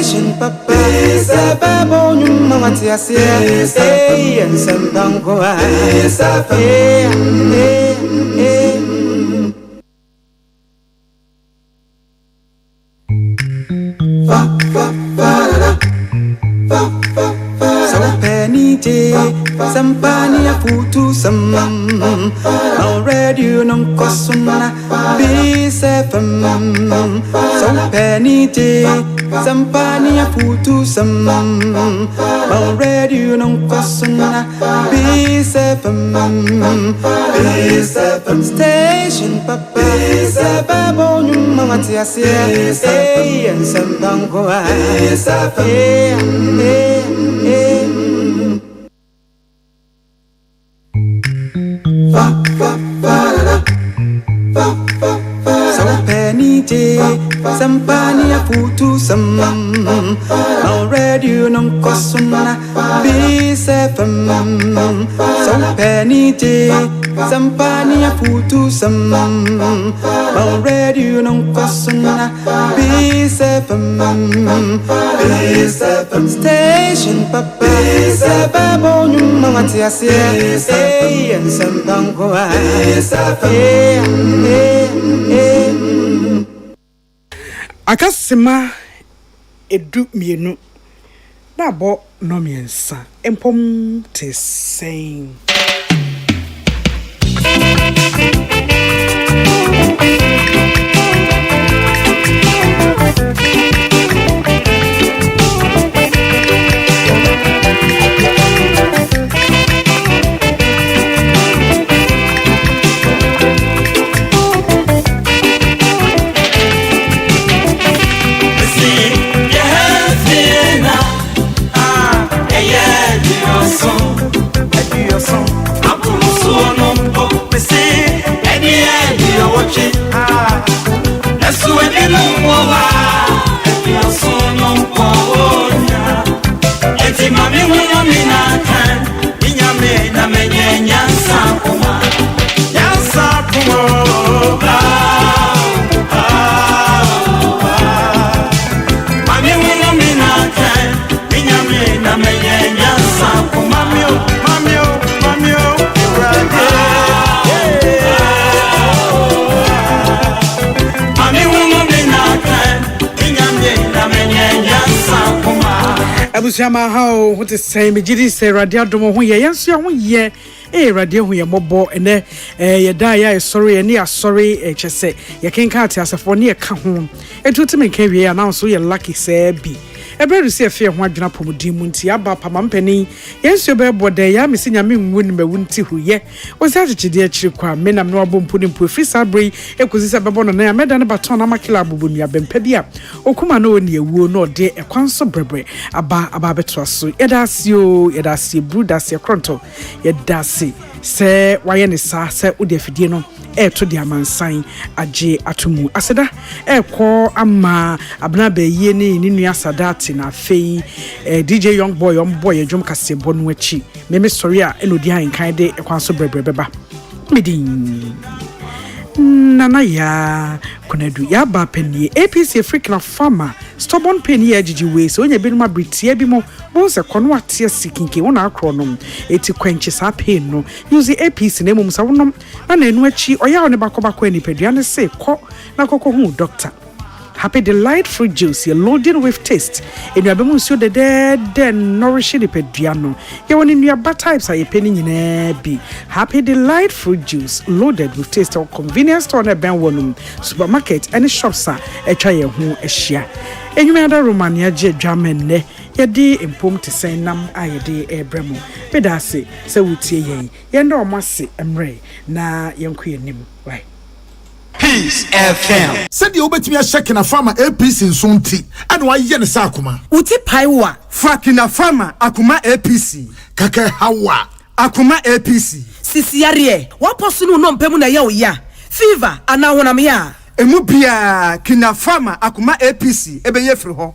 Station Papa Sababo Numatiasia and Sambango Sampania futu sam already non cosuna be seven so penny Sampania futu sam already non cosuna be seven station papa sababo numatiasia and sambango Sampania futu sam already non cosuna be seven so penny Sampania futu sam already non cosuna be seven station papa sababo numatiasia and sambango Akasema edu mienu na bo no miensa Mpom Te Sen. Abusiama how what is say me gidi say radio domo ho ye yenso ho ye radio ho ye mobo ene ye da ya sorry ene ya sorry chese ye kenka ati asafo ne ye ka ho etuti me ka wie announce ye lucky say bi eberu se afie ho adwena pomodi mu nti aba pama mpani yenso be bode ya mesi nyame nwu ne mawunti hu ye wosi atchide akiri kwa menam no abompu ne mpu free sabri ekozi se bebo no na meda ne baton na makila abubu nua bempa bia okuma na oni ewuo no de ekwanso brebre aba beto aso yedasi brudasi kronto yedasi se waye ne sa se odi afidie no to di amansan age atomu aseda ekọ ama abna ba yie ni nua sadati na fei DJ young boy ejom kase bonu achi me sorry a enodi han kan de ekwanso brebre beba medin Nana Yaa Konadu ya ba penny APC African farmer stubborn penny agigi we so onye binuma britia bi mo bo se kono atia sikinke wona akronom eti kwenche sa pen no use APC na mum sa wonom na enu achi oya ne bakobako anipadua ne se ko na kokko hu doctor Happy Delight fruit juice, you're loaded with taste. In your bemus, the dead, nourishing the pediano. You want in your bad types, are you penny in be Happy Delight fruit juice, loaded with taste or convenience store on a ben one supermarket, any shops are a try who a share. And you made a Romania German ne, Yadi Mpom Te Sen nam ayede ebremo. Bedase, so we see ye, yendo must emre, na yonku nim, right. Peace FM. Said the obetimi a check na farmer APC nsonti. And why ye ne sa akuma? Uti paiwa. Fakina farmer akuma APC. Kaka hawa. Akuma APC. Sisi yare. Waposunu no mpemu na ye oya. Fever ana honam ya. Emu bia kina farmer akuma APC ebeye firi ho.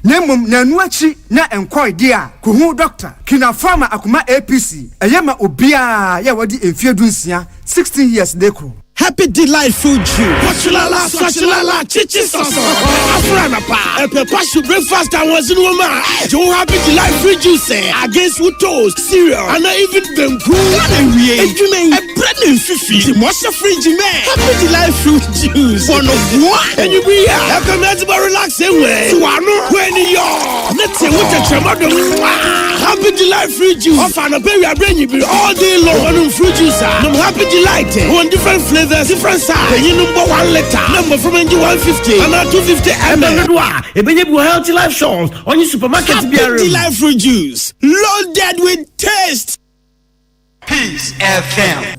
Nemum na nuachi na enkwoi dia kuhu doctor kina farmer akuma APC. Eyema obia ya wadi emfie dunsia 16 years dekro. Happy Delight Fruit Juice. Swachulala, chichi soso. Afrana pa. Epe pashu breakfast and was in woman. Joe Happy Delight Fruit Juice. Against with toast, cereal, and even them cool. If you mean a bread and fifi, the most free man. Happy Delight Fruit Juice. One of one. And you be here. Have come out to relax away. When you're let's say what the chamado. Happy Delight Fruit Juice. Off and a baby, I bring you all day long. One fruit juice. No Happy Delight. One different flavor. Different size. You number 1 liter. Number from NG 150. And 250 ml. A baby healthy life songs on your supermarket. Happy Life Fruit Juice. Loaded with taste. Peace FM.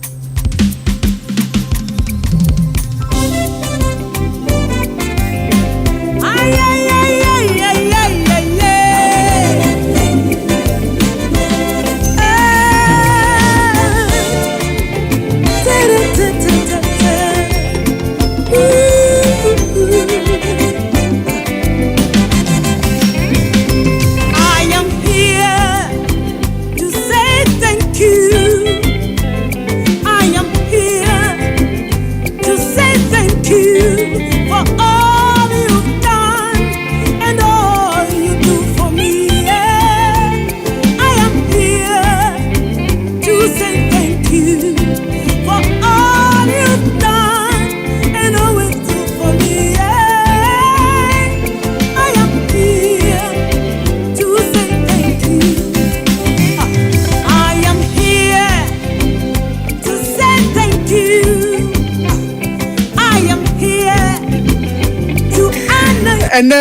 And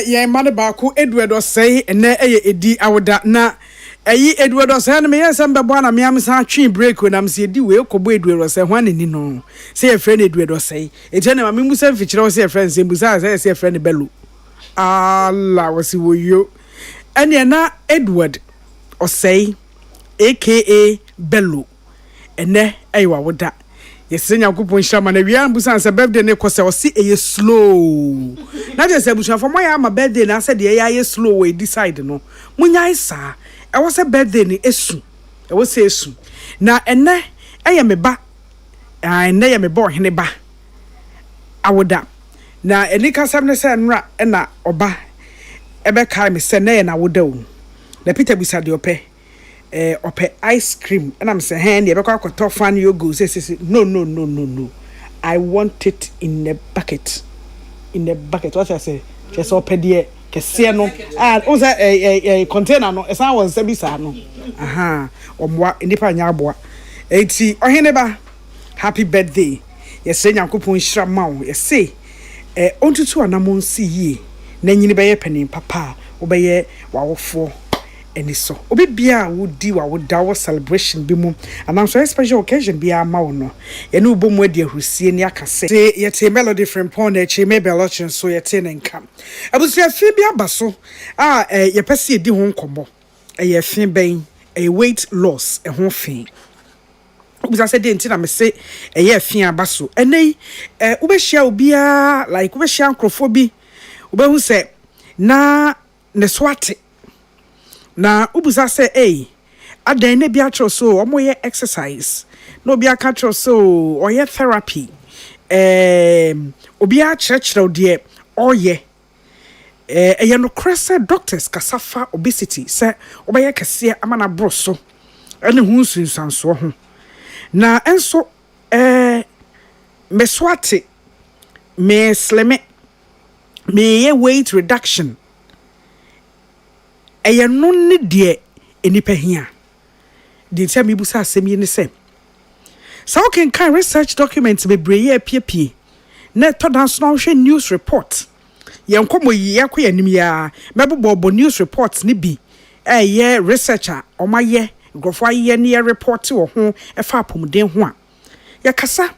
ye mother baku Edward or say and edi awoda na Edward or say me yes ambe bwana me am sa twi break when am say di we kobo Edward or say hwan ni no say a friend Edward or say e je na me mu say fichire or say a friend say busa say a friend bello Allah wasi wo yo and na Edward or say aka bello ene aywa woda yes Nyankopon shama na wian busan say birthday ne ko say o si eye slow na je say busan for my ama birthday na say de eye slow we decide no munya isa e wo say birthday ni esu e wo say esu na ene eye me ba ene ye me bo hene ba awoda na eni kasam ne say nra na oba ebe kai me say na ye na awoda o na Peter busa de ope ope ice cream and I'm saying hand you better fan you go say no I want it in a bucket what I say just open there kese no o say a container no esa won say bisa no aha omwa nipa nya aboa eti ohene ba happy birthday yes Nyankopon hira ma wo yes ontutu anamon si yi na nyini be ye panin papa wo be ye wawofo eni so obi bia wo di wa wo da wo celebration bi mu and I'm so special occasion bia ma wo no ye no bo mu adi ahusie ni akase ye te melody from pon na chi me belochin so ye te nenka abusia fi bia baso ye pese edi ho nkomo ye fi ben weight loss ho fi obusa se de ntina me se ye fi abaso enei wo be hia obia like wo be hia nkrofo bi wo be hu se na ne swate na ubuza say adan na bia tro so omoye exercise no bia ka tro so oye therapy obi a church de oye ye no crese doctors kasafa obesity say obaye kese amana broso ene hu sunsanso ho na enso meswate me sleme me ye weight reduction eye no ne de enipa hia de tia me busa asem yi ne se so can research documents be breye piepie na to dance no hwe news report ye nkomo yi yakwa anim ya mebobo news reports ne bi ye researcher omaye grofo aye ne report wo ho e fa apomden ho a ye kasa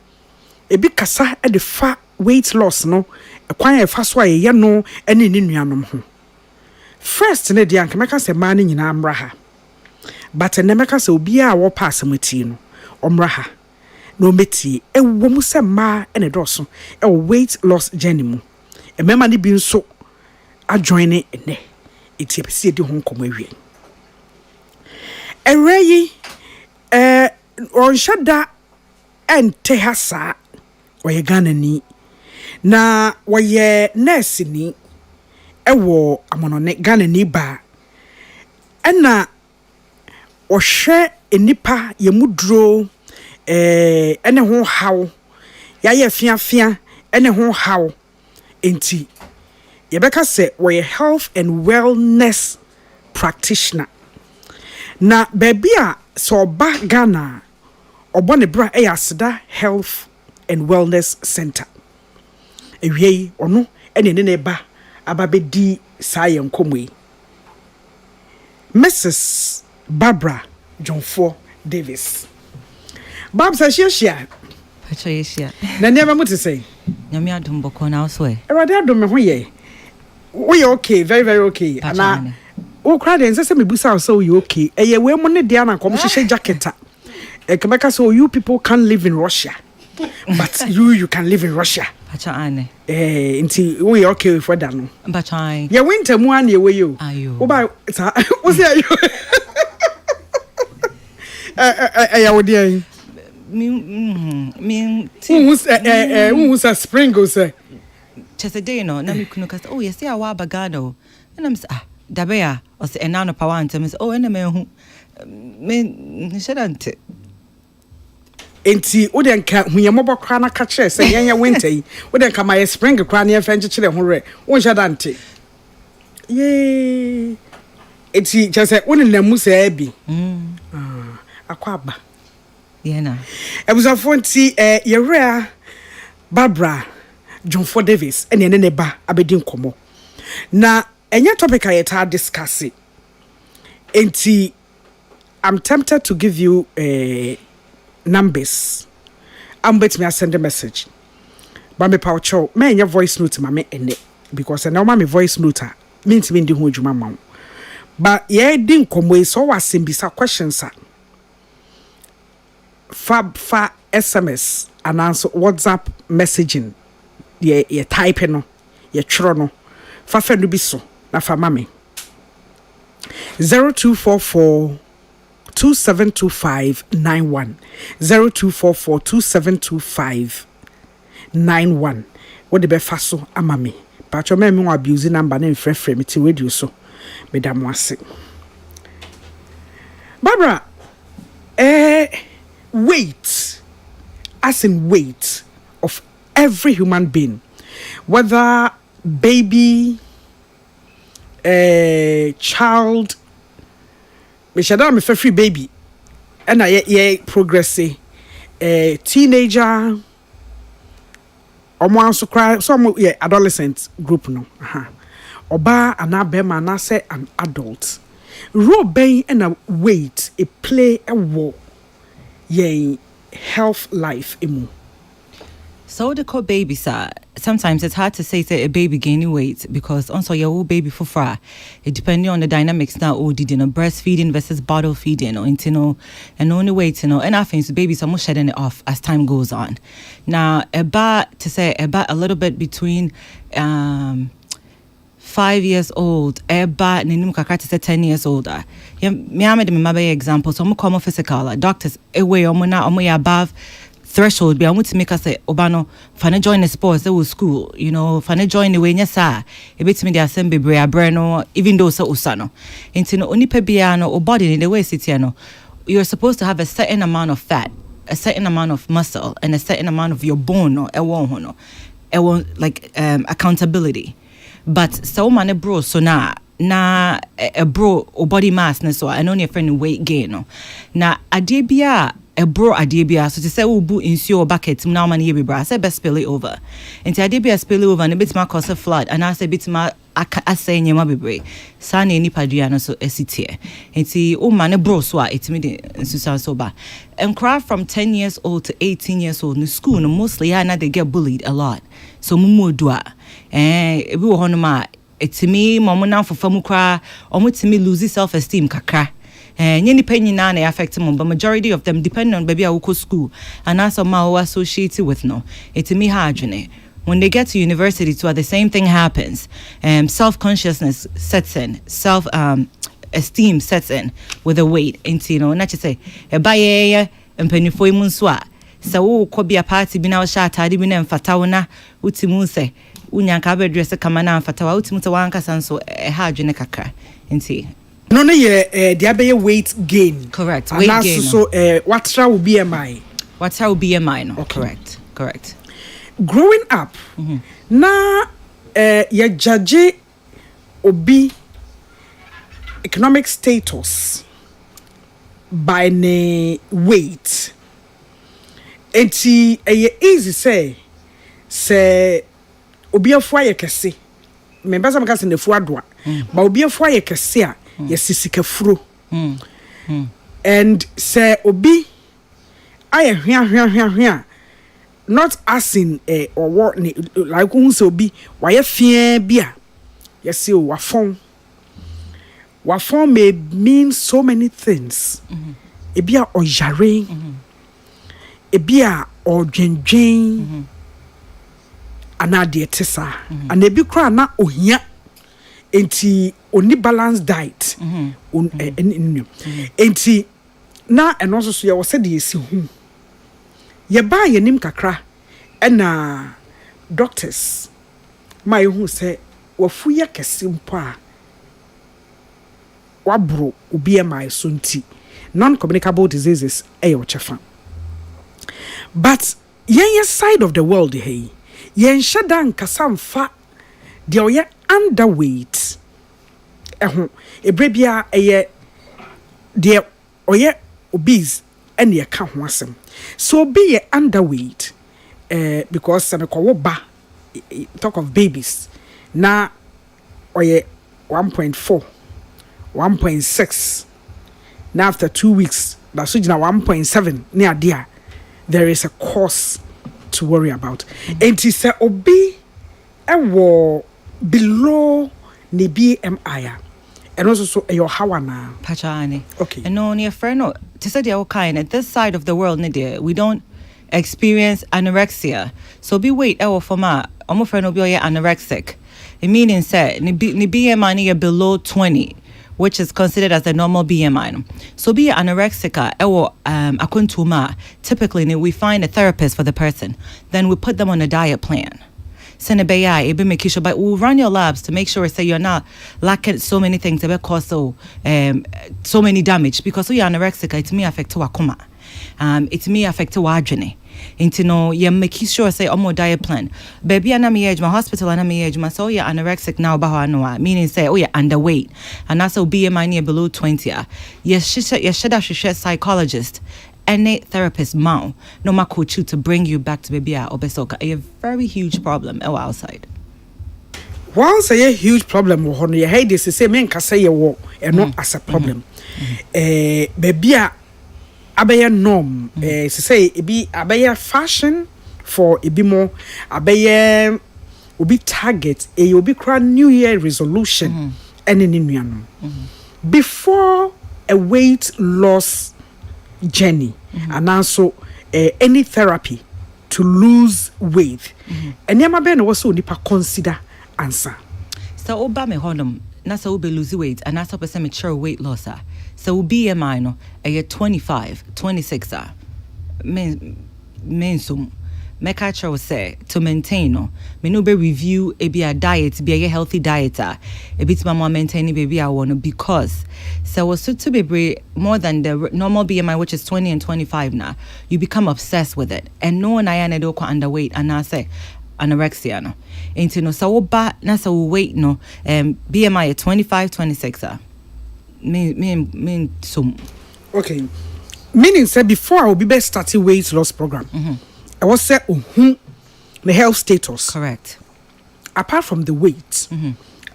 ebi kasa e de fa weight loss no e kwan e fa so aye no ene ni nuanom ho first ne dia nka se ma ne nyina amra ha but ne meka se obi a wo pass mati no omra ha no meti e wo mu se ma ene doso e weight loss journey mu e mema ne bi nso a join ne eti epese di ho nkomo awie ereyi on shada ente hasa ɔyɛ Ghana ni na wɔyɛ nurse ni ɛwɔ amonone Ghana ni ba ɛna ɔhwɛ enipa yemuduro ɛne ho haw yɛayɛ fiafia ɛne ho haw enti yɛbɛka sɛ wɔyɛ health and wellness practitioner na baby a sɛ ɔba Ghana ɔbɔ ne bra ɛyɛ aseda health and wellness center ewie ɔno ɛne ne ba aba bɛdi saa yɛ nkɔmmɔ yi Mrs. Barbara Jonfo Davis Babs Ashia Patricia na never mo to say Nyame adom bɔkɔ na so e Erade adom me ho ye we okay very very okay na o crowd en say me busa so you okay eye we mo ne dia na kom hyehyɛ jacketa Kemeka so you people can live in Russia but you can live in Russia Pacha ane nti we okay for that no Pacha ye winter mu an ye we yo ayo wo ba wo say ayo ya wo dia me who's a spring go say chese day no na me kunu kasa oh yes ya wa bagado and I'm say dabea o say enano power antem say oh ena me hu me shedante enti wo den ka hunyamobɔ kra na ka kyerɛ sɛ yɛnyɛ winter yi wo den ka my spring kra na yɛfa nkyerɛ ho rɛ wo nhedante ye enti kyerɛ wo ne namu sɛ bi akwaba yena ebusafo nti yɛwura Barbara Jonfo Davis ene ne ba abedi nkomo na enye topic a yɛta discuss enti I'm tempted to give you numbers. I'm bet me send a message. But me paucho, me your voice note ma me ene because I know my voice note means me ndi ho adwuma ma. But ye din komo so wasem bisa questions fa SMS and answer WhatsApp messaging ye type no ye twro no fa fa no bi so na fa ma me 0244 272591 0244 272591 what the be faso amame but your me mo abuse number na frefre me ti radio so me da mo ase Barbara weight as in weight of every human being whether baby child me shada me free baby and ye progress teenager omo anso cry some adolescent group no oba anabema na say an adult role ben and a weight a play a wo ye health life emu. So the call baby sometimes it's hard to say a baby gaining weight because also your old baby for far. It depending on the dynamics now or did breastfeeding versus bottle feeding or and only weight and I think the babies are more shedding it off as time goes on. Now about a little bit between 5 years old, about 10 years older. Me I made my example. So I'm common physical like doctors away above threshold be I want to make us say obano fana join the sports they will school fana join the way nyasa e bit me the assembly bre abreno even though so usano into no oni pe bia no o body in the way sit no you're supposed to have a certain amount of fat, a certain amount of muscle and a certain amount of your bone no e won like accountability but so man bro so na a bro or body mass na so I know your friend weight gain no na ade bia a bro adebia so to say we bu insuo bucket now man ye be bra say best spill it over enti adebia spill it over and a bit ma cause a flood and I say bit ma asay nyema bebre sa na ni padua no so esitie enti o man bro so a etimi de nsusan so ba and cry from 10 years old to 18 years old in school no mostly na they get bullied a lot so mumu dua ebi wo hono ma etimi mo na fofa mu kra omutimi lose self esteem kakra nyeni penny na affect them but majority of them depend on baby awuko school and as ma associated with no it's me hardwene when they get to university too the same thing happens self-consciousness sets in self esteem sets in with the weight into not to say e baye mpanifo imu so a So wo ko be a party bi na wo sha atade bi na mfata wo na utimu se unya ka be dress kama na mfata wa utimu te wanka sanso ha adwene kakra nti no ye the abeye weight gain. Correct. Weight gain. So what will BMI? What's our BMI no? Okay. Correct. Growing up, na ya judge obi economic status by ne weight. Enti easy say obi afua ye kese. Me basa maka se ne fu adoa. Ba obi afua ye kese a ye sisika furo. And say obi aye hwia not as in or what like unse obi why fie bia you see wafon may mean so many things. Ebia ojare ebia odwenwen anade etesa and ebi kra na ohia enti oni balanced diet enti na eno so ye wo se de esi hu ye ba ye nim kakra na doctors my hu say wafu ya kese mpo a wabro obi my so nti non communicable diseases ayo chefa but yen side of the world hey yen shada nkasa mfa de oye underweight eho ebrebia eye de oye obese and ye ka ho asem so be ye underweight because some ko ba talk of babies na oye 1.4 1.6 now after 2 weeks that's so 1.7 near there there is a course to worry about and it say obi ewo below the BMI and also so your hawana pachani okay and no near friend no to say the kind at this side of the world we don't experience anorexia so be weight for my almost friend will be anorexic it meaning say ni BMI near below 20 which is considered as the normal BMI. So be anorexic akuntuma typically we find a therapist for the person then we put them on a diet plan. But we'll run your labs to make sure say you're not lacking so many things that cause so many damage because we are anorexic it may affect wakoma. It may affect wadrene. Into no you make sure say more diet plan. Baby anami age my hospital anami age my so you're anorexic now bahanoa meaning say you're underweight and that's BMI near below 20. You should psychologist any therapist no ma coach you to bring you back to baby obesoka a very huge problem outside. Once a huge problem wo hono ye hey this say men ka say ye wo no as a problem. Baby abaya norm say ebi abaya fashion for ebi more abaya obi target obi kra new year resolution any nuano before a weight loss journey and also any therapy to lose weight and yama be no was so nipa consider answer so oba me honum na so be lose weight and that's person mature weight loss so BMI no 25 26 men so make a sure say to maintain no me no be review a diet be a healthy diet a bit mama maintain baby I want because so was to be more than the normal BMI which is 20 and 25 now you become obsessed with it and no one I do underweight and I say anorexia no into no so ba na so weight no BMI 25 26 mean so okay meaning say before I will be best starting weight loss program I was say the health status correct apart from the weight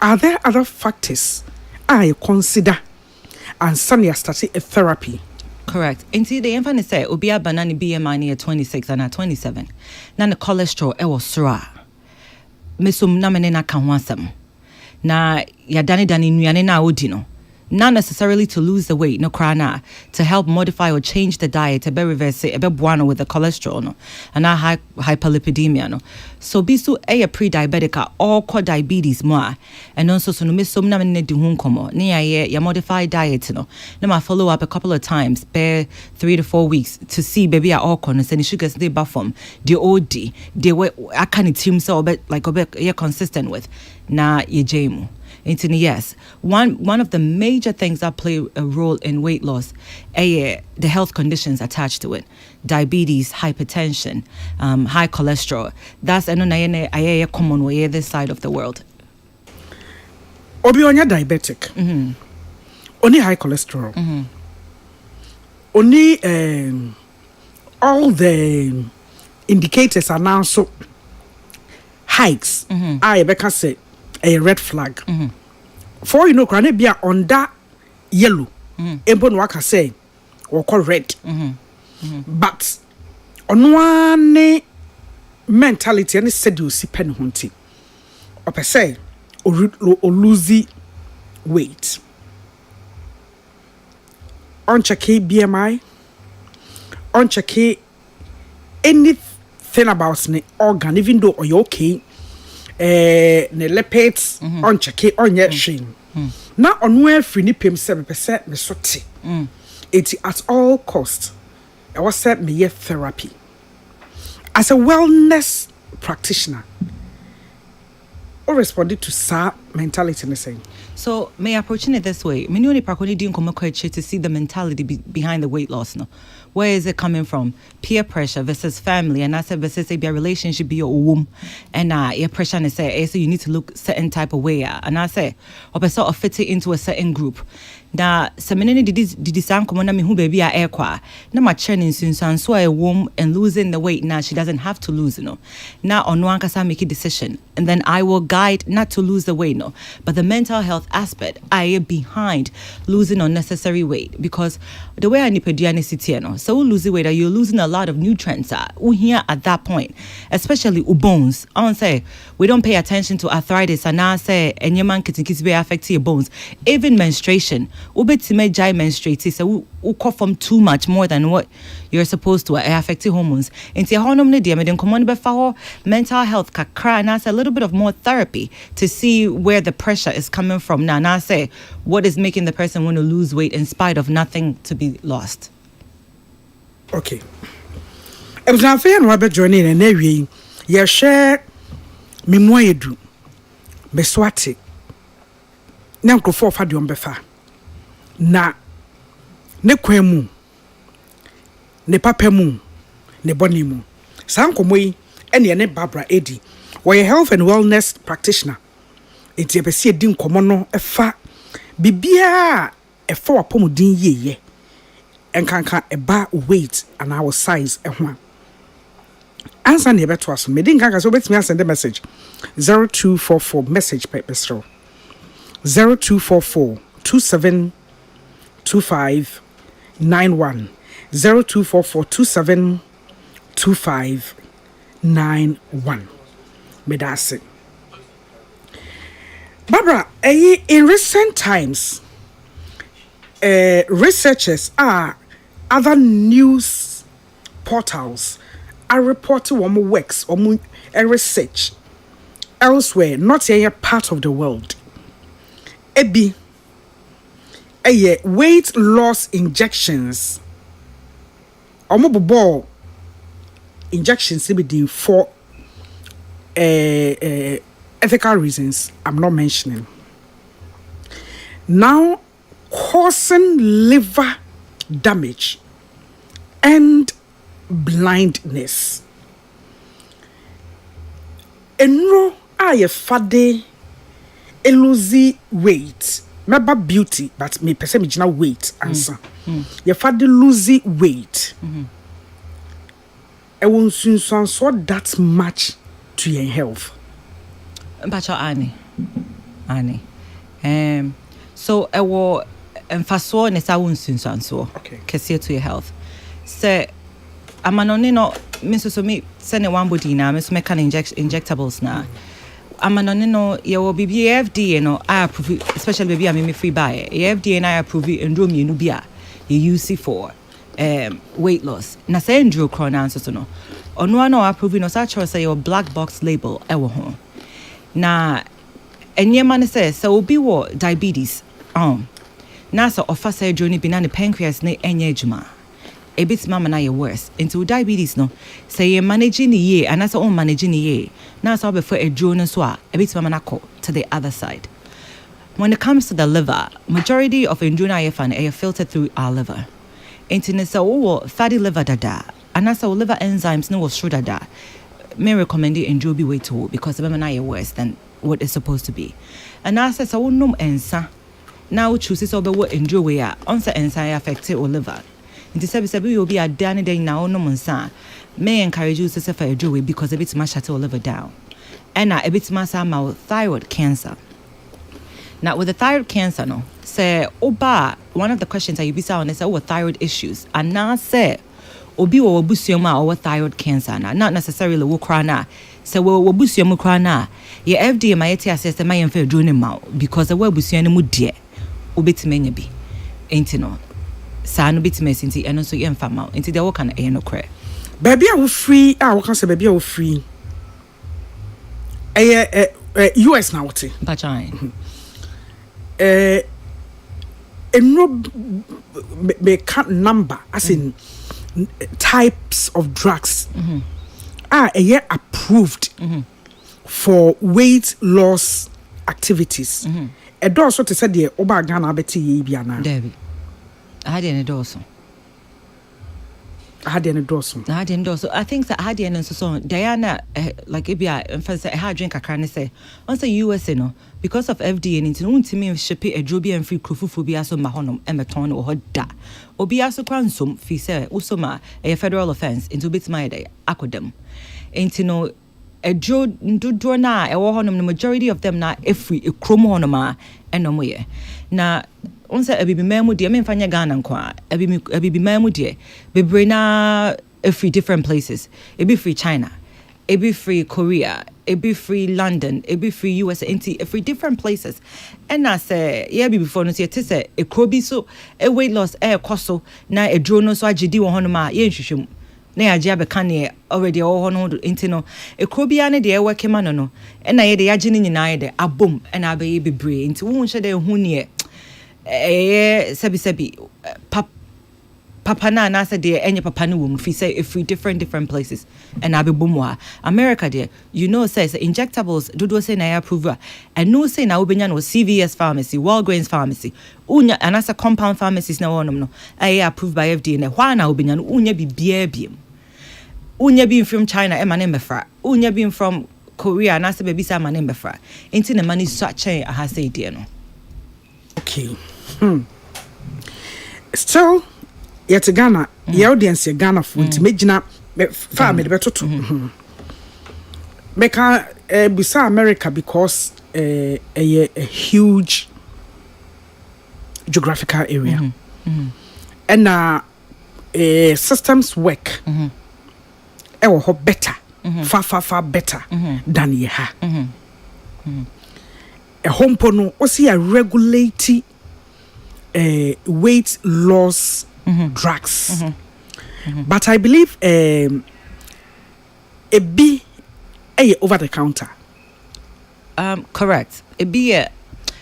are there other factors I consider and suddenly starting a therapy correct until the infant say obi banana BMI near 26 and 27 na the cholesterol was sra mesum na menena ka ho asem na ya dani nuane na odi no not necessarily to lose the weight, no crana, to help modify or change the diet, a be reverse, a be buono with the cholesterol, no, and hyperlipidemia, no. So bisu a pre-diabetic or diabetes more, and also so no miss some na ne di hunkomo, near ya modified diet, no. Then I follow up a couple of times, per 3 to 4 weeks to see baby at all corners and sugars they buffer the OD, they were I can't team so bit like a bit you're consistent with na ye jemu. Yes, one of the major things that play a role in weight loss, the health conditions attached to it, diabetes, hypertension, high cholesterol. That's a common way this side of the world. Obi onya diabetic. Only high cholesterol. Only all the indicators are now so hikes. I can say a red flag. For you know, can be on that yellow. Ebon waka say or call red. But on one mentality, and said you see pen hunting. Or per se, or lose weight. On check BMI, on check anything about the organ, even though you're okay. Ne lipids on check on your shin. Now on where free nipim 7% me sote. It at all cost. I was said me therapy. As a wellness practitioner, or responded to SAR mentality in the same. So may I approach it this way? Me only prakoni din come to see the mentality behind the weight loss. No, where is it coming from? Peer pressure versus family, and I said versus a relationship be your womb, and your pressure and say, so you need to look certain type of way, and I say, or sort of fit it into a certain group. Now, some did this uncommon. I mean, who baby are air qua. Now, my training since so a womb and losing the weight. Now she doesn't have to lose, you know. Now on one case I make a decision, and then I will guide not to lose the weight, no, but the mental health aspect I am behind losing unnecessary weight because the way I need to no, so losing weight, you're losing a lot of nutrients. Here at that point, especially bones. I want to say we don't pay attention to arthritis, and I say and your man can be affecting your bones, even menstruation. Ubetime jai menstruate so u cough from too much more than what you're supposed to affect hormones. Into hormone ne dia me common be for mental health kakra and I say a little bit of more therapy to see where the pressure is coming from now. And I say what is making the person want to lose weight in spite of nothing to be lost. Okay. I'm not fair no be joining and every you share me mo edu be swati na nkofo fa de ombefa na ne kwemu ne papa mu ne boni mu sankomo yi ene ne Barbara Edi we health and wellness practitioner enti ebesi edi nkomo no efa bibia efa wapomudin yeye enkanka eba weight and our size ehwa answer ne beto aso medin kanka so betimi send a message 0244 message per bestro 0244 27 2591 0244 27 2591 Medase Barbara, in recent times researchers are other news portals are reporting on works or research elsewhere, not in a part of the world. Ebi weight loss injections omobobo injections be for ethical reasons I'm not mentioning now causing liver damage and blindness enro aye fade eluzi weight Meba beauty, but me person me weight answer. Your father losing weight. I won't soon so that much to your health. But Annie. So I will emphasize ne sa won't soon so. Okay. Kese to your health. Say I'm an only no. Me so me send one body now. Me so me can injectables now. amanone no ye will be FDA no I approve especially baby I'm free buy FDA and I approve ndro mienu bi a ye use for weight loss na say ndro corona so no ono na approve no such say your black box label e wo ho na enye man say so obi wo diabetes na so offer say journey bi na ne pancreas ne enye adwuma a bit mama na worse into diabetes no say you managing the year and that's all managing the year now so before a drone so a bit mama na call to the other side. When it comes to the liver, majority of endurance IFN are filtered through our liver. Into so fatty liver dada and that's our liver enzymes no was dada may recommend it endure be way too because the mama na worse than what it's supposed to be. And now says so no ensa now chooses over what endure we are once ensa affected or liver. Nti sabi will be a dane day now no monsa may encourage you to suffer a joy because a bit much shuttle liver down and a bit much thyroid cancer. Now with the thyroid cancer no say oba one of the questions that you be saying is thyroid issues and now say obi wo busioma or thyroid cancer na not necessarily wo kra na say wo busioma kra na ye FDA my eti assess my enfa drone ma because the wo busioma mu de obetime nya bi enti no San bit messinti and so yen fama into the work and no cray. Baby, I will free. I will say baby, I will free. US now, Bajine. No can't number as in types of drugs are a year approved for weight loss activities. A door so to say the Obagana Betty Biana. Debbie. I had an endorsement. I had an endorsement. I think that I had an endorsement. Diana, like if I had drink a can say, on the US, because of FDA and into me ship a Joby and free Krufuphobia so mahonum and maton or hot da. Obiaso cransum, fee say, usoma, a federal offense into bits my day, acodem. Ain't no a Joe do na, a war the majority of them na a free a chromonoma and no more. Now, once a baby memu dear, men fanya Ghana kwa, a baby memu dear, be na a free different places. It be free China, it be free Korea, it be free London, it be free US, a free different places. And I say, yeah, before no say, say a crobi so a weight loss, a costo, na a drone so I GD 100 yen shishum. Na aja be kan already all hono intino e krobiane de work man no and na ye de agene nyina de abom and abe be bre into won hye de hu ne sebi papa na say de enye papa no wom fi say if we different places and abe bomwa America there you know says injectables do say na approve and no say na obenya no CVS pharmacy Walgreens pharmacy unya and as a compound pharmacies na wonom no approved by FDA na why na obenya no unya bibia biem unya being from China e mane mefra unya being from Korea na say baby sa mane mefra enti na mani such a ha say dear no okay still yet Ghana your audience Ghana for to megina family betoto meka bisa America because a huge geographical area and systems work better far better than ye ha a home pono osi a regulate weight loss drugs but I believe a B over the counter correct a B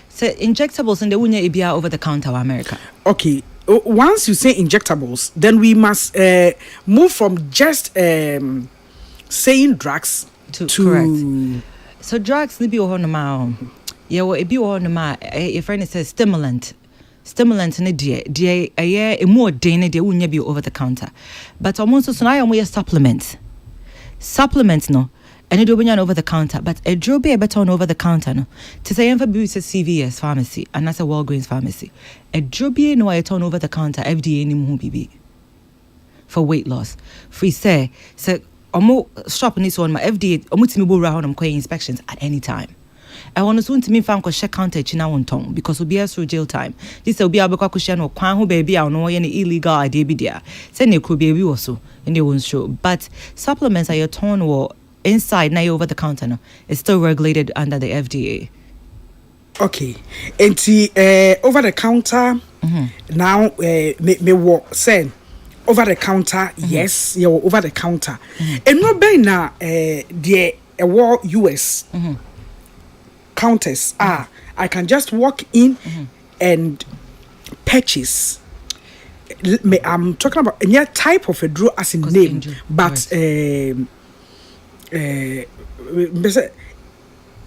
so injectables and the unya ibia over the counter of America okay once you say injectables then we must move from just saying drugs to correct so drugs ni bi o hono ma yeah what e bi o hono ma your friend says stimulant ne de a more dane de unya bi over the counter but almost so na ya mo supplement no and it will be over the counter but a job be better on over the counter no to say for be CVS pharmacy and that's a Walgreens pharmacy a job be no I turn over the counter FDA ni mu bibi for weight loss free say omo shop ni so on my FDA omo timi bo ra honum kwa inspections at any time I want to me fan ko check counter china wonton because we be through jail time this will be abekwa ko share no kwan ho baby a no ye illegal idea bi dia say ne kro baby wo so and they won't show but supplements are your turn or inside now over the counter no, it's still regulated under the FDA. Okay. And over the counter now me what say over the counter yes you over the counter and no be na the war US counters I can just walk in and purchase. I'm talking about any type of a draw as in name, but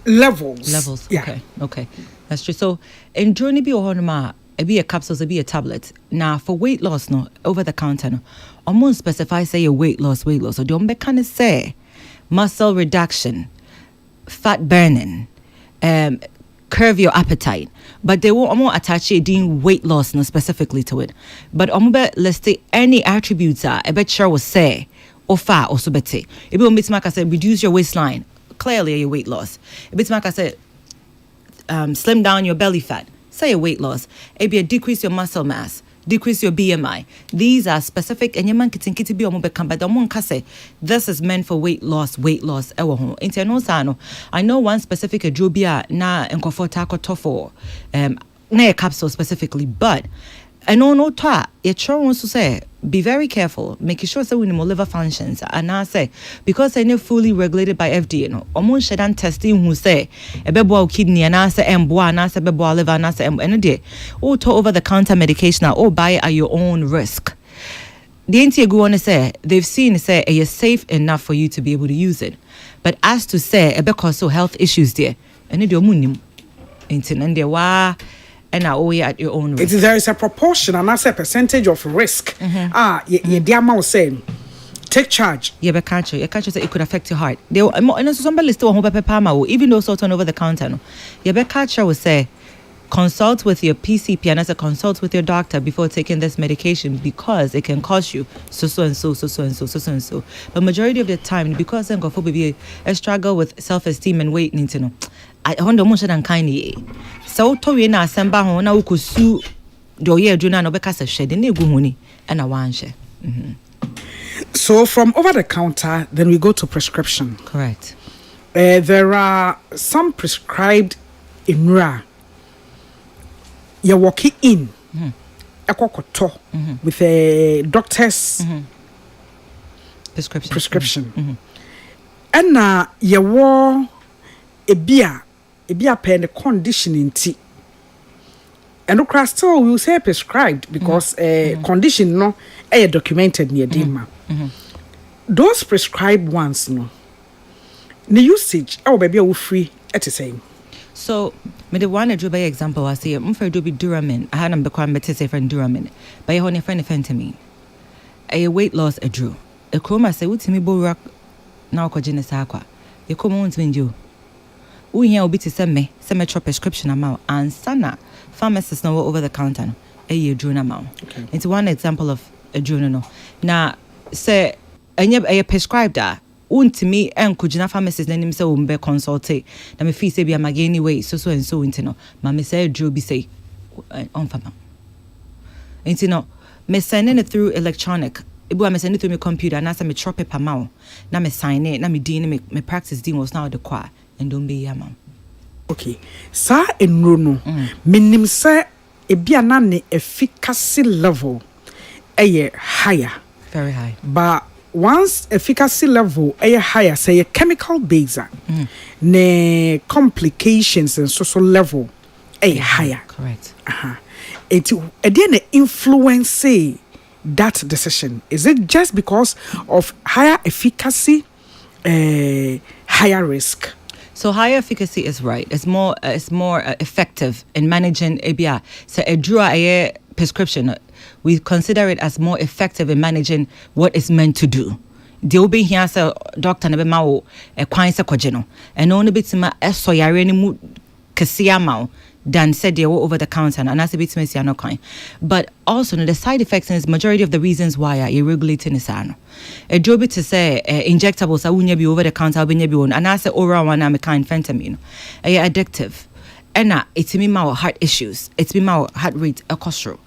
levels. Yeah. Okay. That's true. So in journey be a be a capsules, be a tablet. Now for weight loss, no over the counter, no. Almost specify say a weight loss. So don't be kind of say muscle reduction, fat burning, curve your appetite. But they will almost attach it in weight loss, no specifically to it. But let's say any attributes are a bit sure will say or fat or so bete. If you miss I said reduce your waistline, clearly your weight loss. A bit I said slim down your belly fat, say a weight loss. Maybe decrease your muscle mass, decrease your BMI. These are specific and your man kitty be on but the say this is meant for weight loss. I know one specific drobia na and comfortako tofo na a capsule specifically, but I know no ta it sure wants to say be very careful, making sure that we know liver functions. And I say because I know fully regulated by FDA, no almost shedan testing who say a bebo kidney and I say emboa and I say bebo liver and I say energy or to over the counter medication or buy at your own risk. The NTA go on to say they've seen say it is safe enough for you to be able to use it, but as to say because so health issues there and it munim and there and now at your own risk. There is a proportion and that's a percentage of risk. The amount saying take charge. Yeah, but can't you say it could affect your heart. They and somebody still home even though sort on over the counter. No, yeah, but catcher will say consult with your PCP and as a consult with your doctor before taking this medication because it can cause you so and so. But majority of the time, because then go for baby a struggle with self-esteem and weight, you know. I wonder much than kind. So to we na samba ho na ukusu do ye aduna no beka se hwede na egu honi and a wan hwe. So from over the counter then we go to prescription. Correct. There are some prescribed inra. You're walking in ekokoto with a doctor's prescription. And you wore a beer pen the conditioning tea. And the still will say prescribed because condition no documented near Dima. Those prescribed ones no the usage baby will free at the same. So me the one by example I say I'm for do be Duramin. I had them become better say friend Duramin. But you honey friend to me. A weight loss a drew. A chroma say what me bo rock now ko jene sakwa. You come on to you. We here will be to send me prescription amount and sana pharmacists know over the counter a year drone amount. Okay. It's one example of a journal. Now say a prescribed that to me and kujina pharmacist name say umbe consulte na me fee say be am anyway so and so intino ma me say drew be say on fama intino me sending it through electronic ibu me send it through my computer na say me drop paper ma na me sign it na me din me practice din was now the qua and don't be yama. Okay sa enro no minim say e bia na ne efficacy level higher, very high, but once efficacy level higher say a chemical base ne complications and social level higher. Correct. It then influence that decision. Is it just because of higher efficacy, higher risk? So higher efficacy is right. It's more effective in managing ABR. So a draw prescription, we consider it as more effective in managing what it's meant to do. The obi here as a doctor na be ma wo kwan se kogeno. And only bit ma eso yare ni mu kesia ma than said they were over the counter and as a bit me no kwan. But also the side effects is majority of the reasons why are irregulating is ano. A job to say injectables are unya be over the counter be nya be on and as oral one am kind fentanyl. Addictive. And it's me ma heart issues. It's me ma heart rate a cholesterol.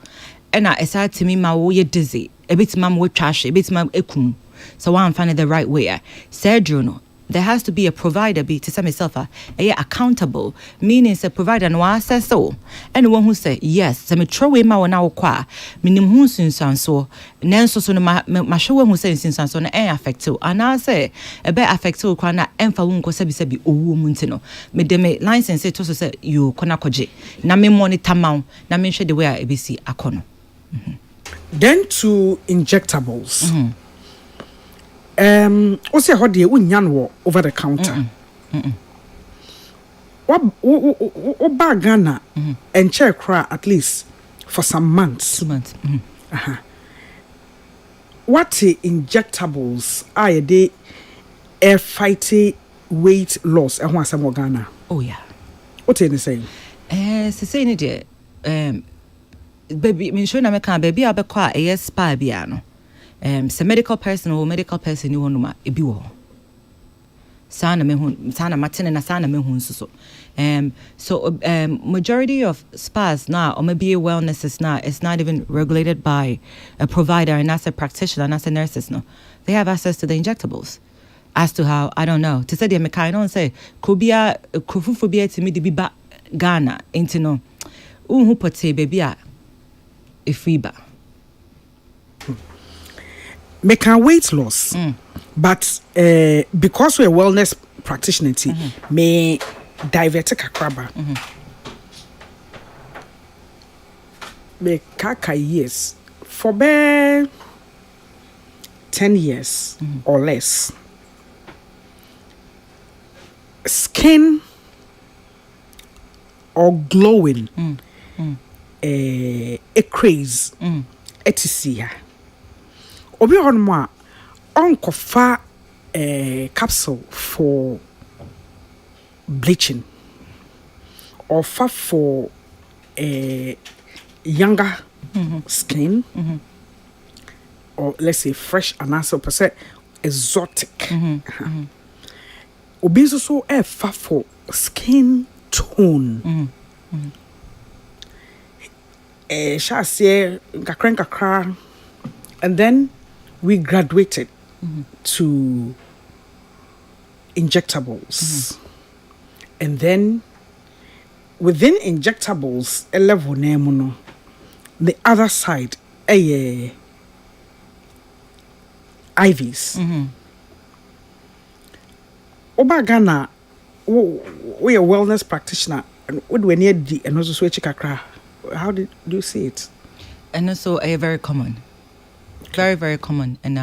And it's hard to me ma wo ye dizzy. A bit ma wo trash, a bit ma ekum. So I'm finding the right way. Surgery no there has to be a provider be to say myself accountable, meaning say provider no access so anyone who say yes say me throw away ma wona wo kwa minim hu sunsanso nanso so no ma show who say sunsanso na affect you and I say e be affect you kwa na emfa wo nko sabi sabi owu mu ntino me de me license to so say you kona koje na me monitor ma na me hwe the way a ebisi akono. Then to injectables. Also how the unyan over the counter. What bag Ghana and check cry at least for some months. 2 months. What injectables are they air fighting weight loss and once more Ghana? Oh yeah. What are you saying? Say ni de baby me sure na me kan baby abekwa a yes spa bia no. Say medical person you want ma ebi wo. Sana me hun sana matene na sana me hun so. So majority of spas now or maybe wellness is not, it's not even regulated by a provider and as a practitioner and as a nurses no. They have access to the injectables. As to how, I don't know. To say the I don't say kubia kufuphobia to me the biba Ghana into no. Who put say baby a fiba. Make a weight loss. But because we're wellness practitioner, may divert a crabber. May kaka years for 10 years or less. Skin or glowing a craze etisia. Obi on ma onko fa capsule for bleaching or fa for younger skin or let's say fresh and also per se exotic. Obi so fa for skin tone. Shall say kakra and then we graduated to injectables. And then within injectables, a level name no. The other side, IVs. Oba Ghana, we a wellness practitioner, and what we need the and also switch kakra. How do you see it? And also very common. Very, very common. And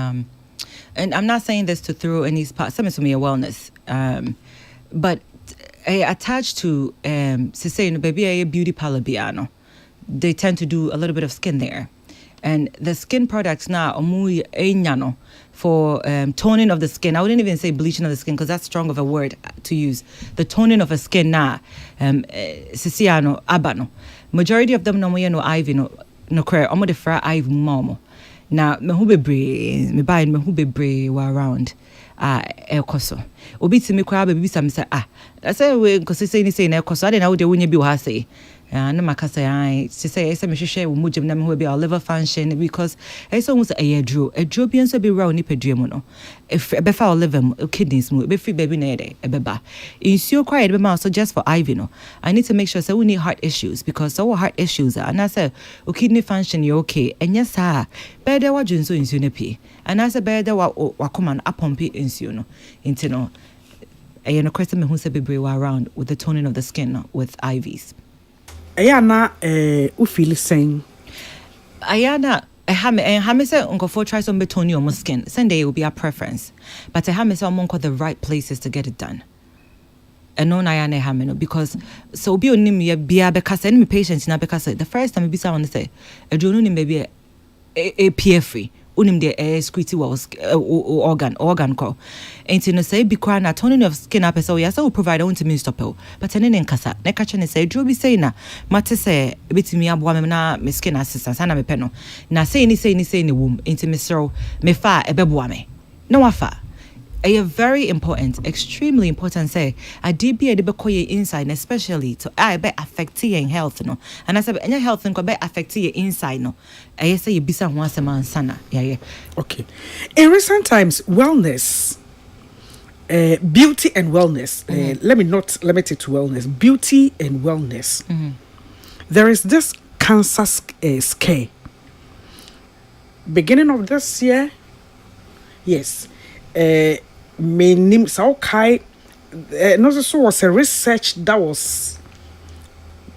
I'm not saying this to throw any spot. Some of me a wellness. But attached to say baby a beauty parlor biano. They tend to do a little bit of skin there. And the skin products now are for toning of the skin. I wouldn't even say bleaching of the skin because that's strong of a word to use. The toning of a skin now, sisiano abano. Majority of them no ivy no cray. Omo de fra ivy momo. Now me who be me buy me who be around ekoso. Obi ti me kwa baby sam say I say we because say ni say na ekoso. I dey na wo de wonye bi wo ha say. And makasa I say me hwehwe wo mujim na me ho be our liver function because I so was a dro bi enso be raw ni padua mu no if be fa our liver kidneys mu be free baby na dey e beba insuo quiet be ma so just for IV no I need to make sure say we need heart issues because our heart issues and I say o kidney function you okay and yes sir be there wa junso insuo na pie and I say be there wa koma na pompe insuo no into no e no question me hu say be around with the toning of the skin with IVs. Ayana u feel saying Ayana I say uncle for try some betoni on my skin. Sunday will be our preference. But I have someone called the right places to get it done. And no Ayana hamino because so be on me be because any patients na because the first time be someone say a drone maybe a PF free. Unim de squitty was organ call. Ain't in say be crying at toning of skin up so yes, I will provide on to me stop. But an in casa, ne catching say, Drew be saying na, Matte say, a bit me up woman na me skin assistance, and I'm a penno. Now say any in the womb, into me so me fa a bebuame. No afa. A very important, extremely important say I did be a debekoye inside, especially to I be affect your health no. And I said any health and be affect your inside no. I say you be some once a man sana. Yeah. Okay. In recent times, wellness beauty and wellness. Let me not limit it to wellness. Beauty and wellness. There is this cancer scare. Beginning of this year, yes. My name Saukai. No, so was a research that was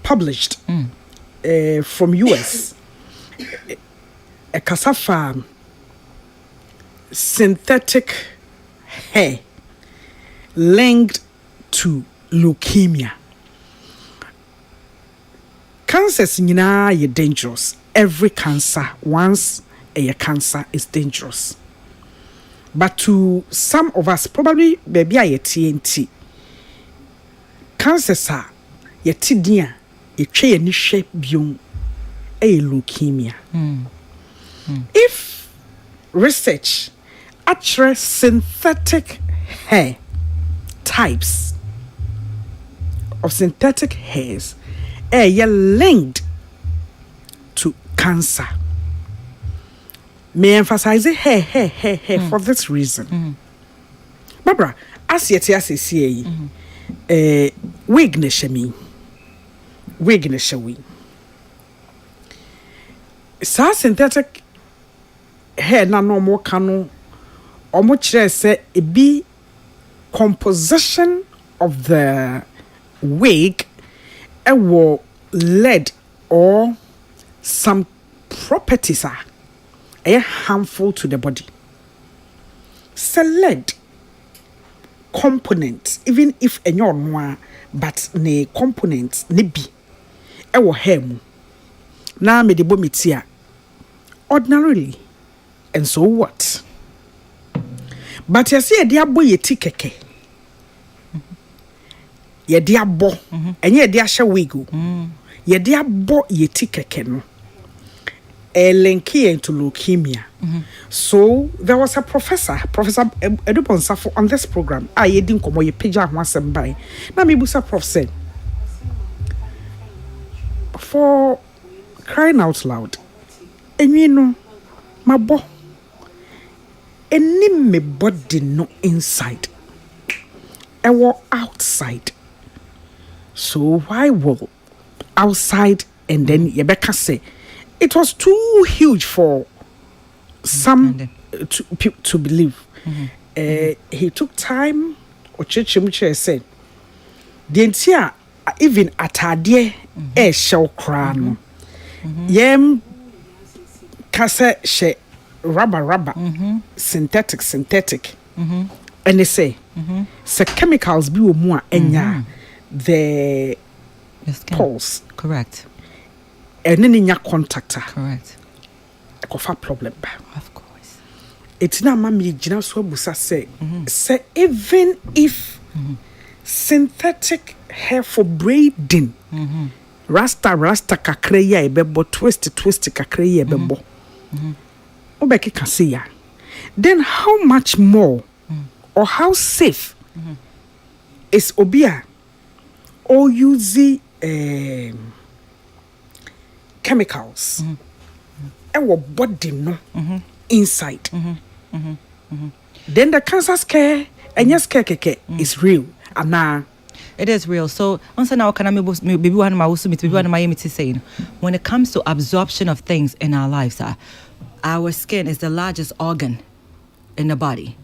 published from US. A casa farm, synthetic hair linked to leukemia. Cancers are dangerous. Every cancer, once a cancer, is dangerous. But to some of us, probably baby a TNT. Cancers are yetidia, a chain ni shape bion, a leukemia. If research actually synthetic hair types of synthetic hairs are linked to cancer. May emphasize hair for this reason. Barbara, as yet as see wig neshami. Sa synthetic hair na no more cano or much say it be composition of the wig lead or some properties are harmful to the body. Lead components, even if any noir, but ne components ne be hair mu. Na me de bomitia ordinarily, and so what? But you see, a dear boy, ye tikeke. Ye dear bo, and ye dear shawigo. Ye dear bo, ye tikeke no. A linky into leukemia. So there was a Professor Edupon Safo on this program. I didn't come ye pija once and by. Na me busa prof said, for crying out loud, and you know, my boy, any me body no inside, I walk outside. So why will outside and then Rebecca say it was too huge for some to believe. He took time. Or Chichimuche said, the entire even atadie shell crown. Yem kase she rubber synthetic. And they say, the chemicals be more enya the pulse. Correct. And then in your contactor. Correct. A cough problem. Of course. It's not mammy Gina Swabusa say, say, even if synthetic hair for braiding, rasta kakreya ebebo, twist kakreya ebebo. Obeki can see ya. Then how much more or how safe is Obia or using chemicals our body no inside. Then the cancer scare and yes keke is real. And it is real. So, once now, can I maybe one of my saying when it comes to absorption of things in our lives, our skin is the largest organ in the body.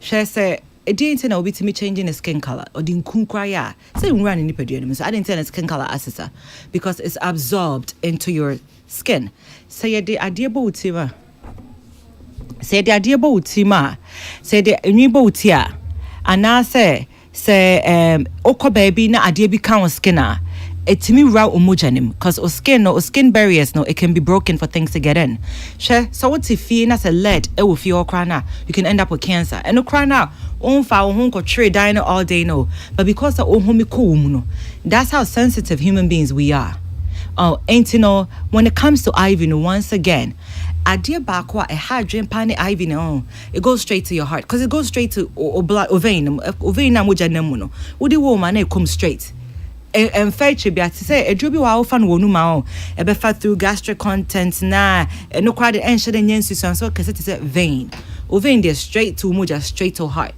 She say, it didn't know to me changing the skin color or didn't kunkraya. Say, run in the so I didn't tell the skin color assessor because it's absorbed into your skin. Say, the idea about say the idea about say the new boatia, and I say, oko baby na adie bi kan skin a etimi raw omojanim cause o skin barriers no it can be broken for things to get in. So what if you na say lead e wo fi okra na you can end up with cancer. And okra na on fa on ko trade dine all day no. But because of ohumi ko no. That's how sensitive human beings we are. Oh, ain't you know when it comes to Ivy once again idea back what a hydrogen pani Ivy no it goes straight to your heart because it goes straight to blood vein na moja nemu no wo di woman na come straight and fetch be to say a jobi wa ofa no wonu ma o e be fa through gastric contents na no kwade enhye de nyensu so kese te say vein o vein dey straight to moja straight to heart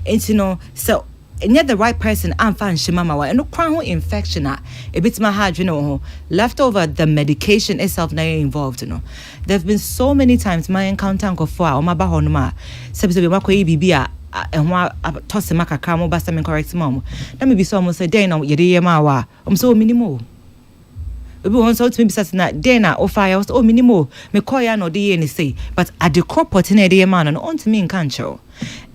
and you know so and yet the right person and fan shimama and no crown infection a bit my hard you know left over the medication itself now involved you know there have been so many times my encounter go for o ma ba ho no ma sebi ma koyi bibia and wa toss maka kra basta me correct mom na me be so almost say dey na ye dey ma wa so minimo obi won so to me be say dey na o fire was minimo me call ya no dey any say but at the crop pot na dey man no on to me in cancho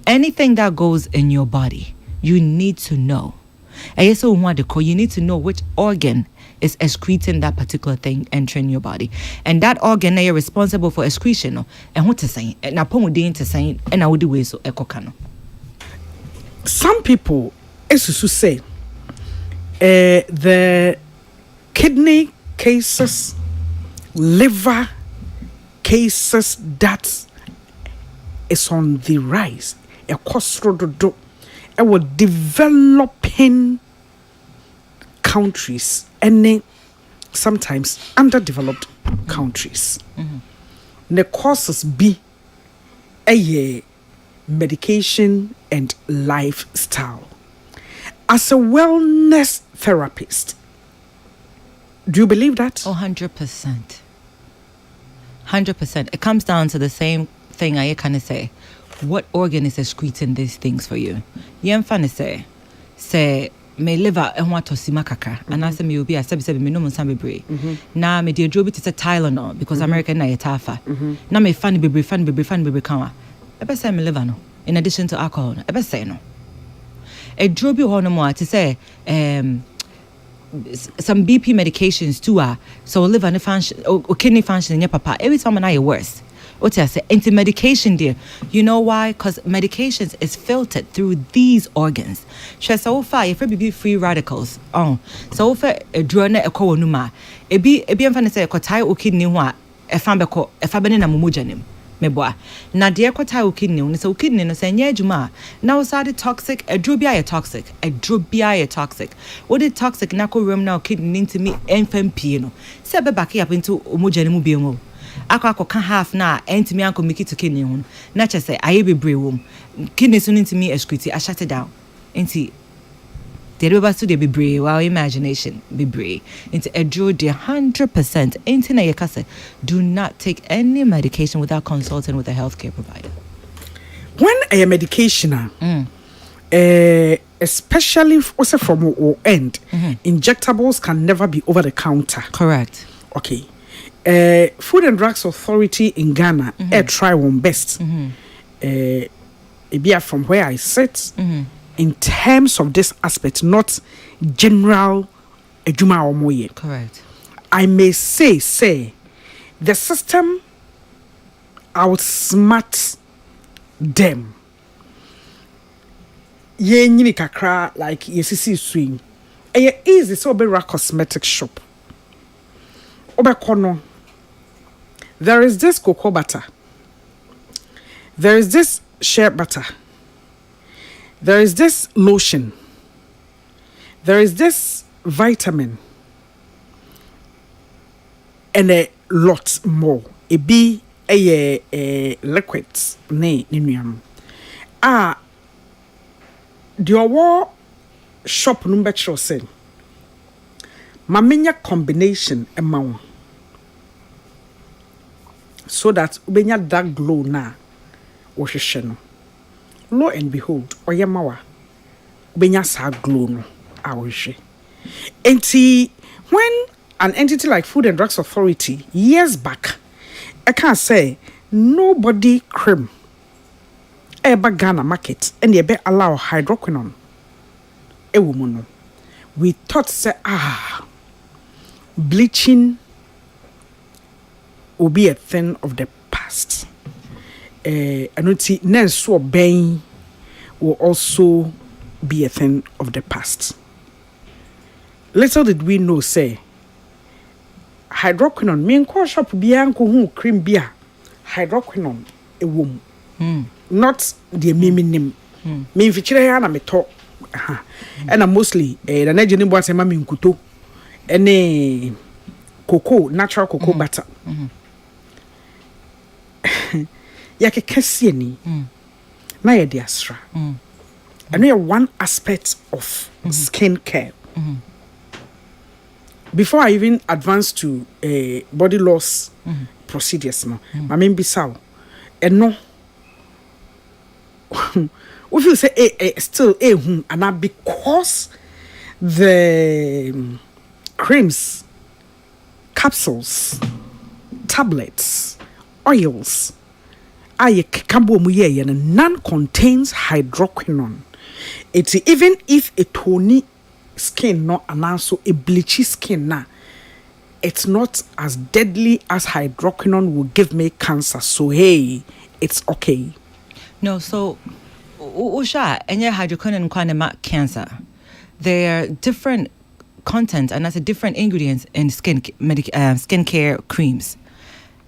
anything that goes in your body you need to know. And so you need to know which organ is excreting that particular thing entering your body. And that organ is responsible for excretion. And what to say? And Mpom Te Sen and I would do so ekokano. Some people, as you say, the kidney cases, liver cases, that is on the rise. Our developing countries and sometimes underdeveloped countries. The causes be a medication and lifestyle. As a wellness therapist, do you believe that? 100%. 100%. It comes down to the same thing I kind of say. What organ is excreting these things for you? Yen fan say me liver and what to see makaka and I say me obi asebi me no monsa bebre na me de adrobi to say Tylenol because American na yetafa na me fan bebre kanwa ebe say me liver no in addition to alcohol no ebe say no adrobi ho no mo to say some BP medications too so liver and function or kidney function in your papa every time na worse. What I say, anti-medication, dear. You know why? Because medications is filtered through these organs. So far, if you be free radicals, so far a drone a ko numa, e be amfani say ko tai o kidney ho a e fa bene na mumuja nim. Meboa. Na dear ko tai o kidney, ni so kidney no say nya adwuma. Na o sade toxic, a drobia toxic, a drobia toxic. What is toxic na ko rem na kidney into me enfampi no. Say be back up into umuja nim bi mo. Ako kan half na entimi anko miki to kidney ho na che say aye bebre wom kidney so ntimi excrete I shut it down enti the reba so de bebre wow imagination bebre enti edro de 100% enti na yeka do not take any medication without consulting with a healthcare provider. When a medication especially also from our end, injectables can never be over the counter. Correct. Okay. Food and Drugs Authority in Ghana try one best. From where I sit, in terms of this aspect, not general ejuma or moye. Correct. I may say the system outsmart them. Ye nyini kakra like yesisi swing. Eye easy so be a cosmetic shop. Obekono. There is this cocoa butter. There is this shea butter. There is this lotion. There is this vitamin. And a lot more. It be a liquids. The shop number say. Maminya combination amount. So that ubenya that glow na wohwehwe. Lo and behold, oyemawa ubenya sa glow no awohwehwe. Enti when an entity like Food and Drugs Authority years back, I can't say nobody cream eba Ghana market and ye be allow hydroquinone. E woman, we thought say bleaching will be a thing of the past. And so bang will also be a thing of the past. Little did we know, say, hydroquinone, me and shop bianco who cream beer, hydroquinone, a womb. Not the mimi name. Me feature and me talk. And I'm mostly the Nigerian boys and mammy kuto, any cocoa, natural cocoa butter. Yake kesi ni na ye diasra And we one aspect of skin care. Before I even advance to body loss procedures, no, I mean, Bissau, and no, if you say still and not because the creams, capsules, tablets, oils, and none contains hydroquinone. It's even if a tony skin not and also a bleachy skin na, it's not as deadly as hydroquinone will give me cancer. So hey, it's okay. No, so Usha and your hydroquinone kwanema cancer. There are different content and that's a different ingredients in skincare creams.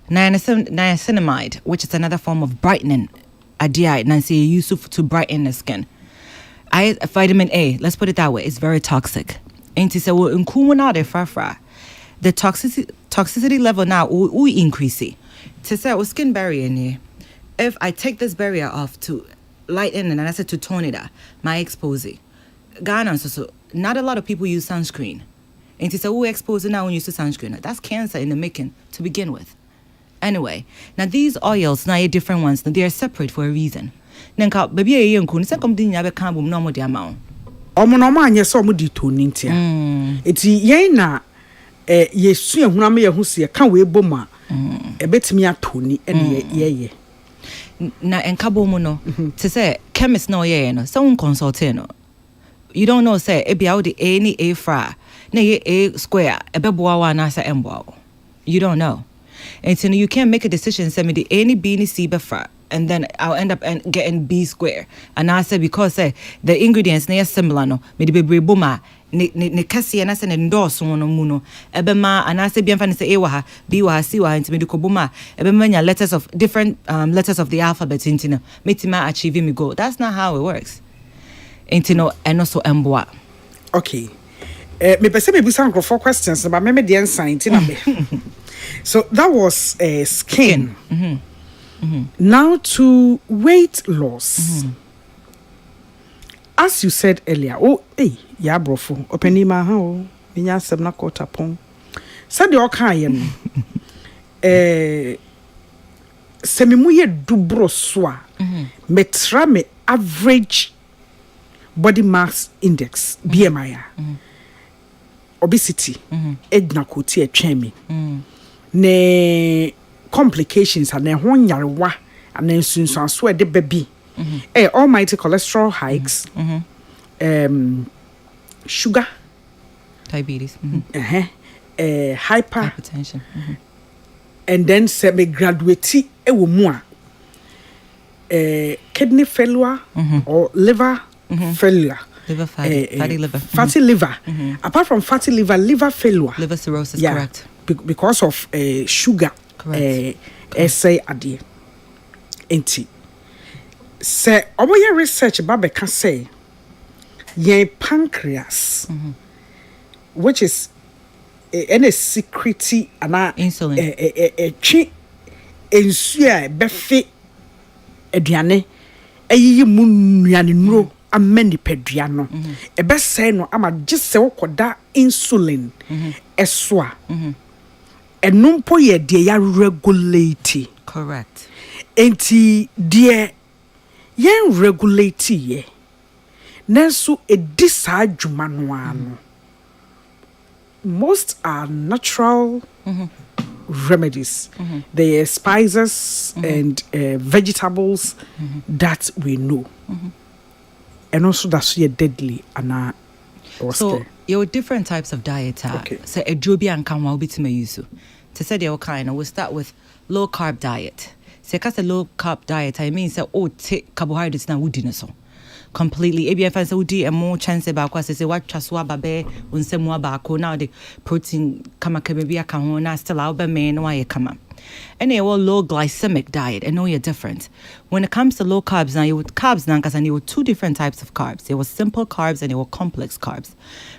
Niacinamide, which is another form of brightening, idea Nancy used to brighten the skin. Vitamin A, let's put it that way, it's very toxic. And to say well in the toxicity level now will increase. To say well skin barrier in here. If I take this barrier off to lighten and I said to tone it, my expose. Ghana so not a lot of people use sunscreen. And to say we expose now when you use sunscreen. That's cancer in the making to begin with. Anyway, now these oils now are different ones. They are separate for a reason. Nanka baby a young kun second thing yabe can boom no more the amount. Omonoma anya so mo di toning tia. Eti yen na yesu ehuna me yehu se kan we boma ebetimi atoni ene ye. Na enkabo mu no to say chemist no ye no someone consult no. You don't know say e bia the any a fra na ye a square ebeboa wa na say emboa. You don't know. And so you can't make a decision, send me the any B ni C befra, and then I'll end up getting B square. And I said because the ingredients they are similar no, me the baby boma ne kasi and I said endorse no muno. Ebema and I said bien fan say A waha, B waha, C waha into me the koboma. Ebema letters of different letters of the alphabet into no, metima achieving me goal. That's not how it works. Into no and also emboa. Okay. Me pese me busan 4 questions, but me the answer into na. So that was skin. Now to weight loss. As you said earlier, ya brofo, openi ma ha o, nya asem na quarter pon. Said the okan se me mu ye dubro so a, me tra me average body mass index BMI. Obesity, edna koti etwen me. Ne complications and ho nyarewa and sunsun so e de baby almighty cholesterol hikes, sugar, diabetes, hypertension, and then se me graduate e wo mu a kidney failure or liver failure. Liver fatty liver. Fatty liver. Apart from fatty liver, liver failure. Liver cirrhosis, yeah, correct. Because of sugar. Correct. Essay adie. Enti. Say, oboye research ba beka say, ye pancreas, which is any secrety ana insulin. Chi ensua befe aduane ayi mu nuane nuro amani pedua no ebe say no ama gise wokoda insulin eswa enumpo ye de ya regulate. Correct. Enti de yen regulate ye nanso edisa adwuma no ano. Most are natural remedies. They are spices and vegetables that we know. And also that's deadly and so there are different types of diet. Okay. So a jobi and kanwa obi me use. To say the kind, we'll start with low carb diet. So cause a low carb diet, I mean say take carbohydrates na woody so. Completely. Ebi if I say woody and more chance about cause say what chaswa babe unsemwa ba now the protein kama kebebi aka ho na still out be me no aye kama. And a low glycemic diet, and know you're different. When it comes to low carbs, now you with carbs now, because I knew 2 different types of carbs. There were simple carbs and there were complex carbs.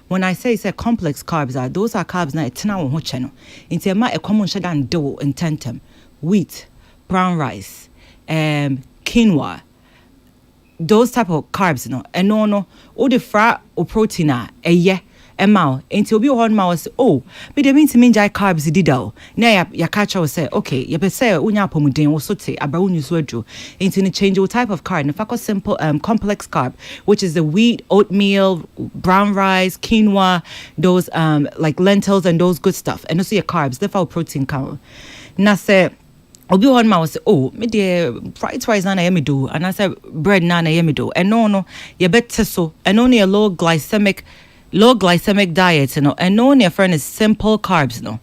When I say complex carbs, those are carbs now it's now channel. Into my common shadan dough in tentum, wheat, brown rice, quinoa, those type of carbs no and no all the fat or protein yeah Emma until be on mouse but they mean to mean jai carbs dido na ya catch or say okay ya be say unya pomuden wo sote abawu so adwo into the change your type of carb na simple complex carb which is the wheat, oatmeal, brown rice, quinoa, those like lentils and those good stuff and also your carbs the for protein count na say obi on ma was me de fried rice na me do and I say bread na me do and no you better so and only a low glycemic diet and no your friend is simple carbs no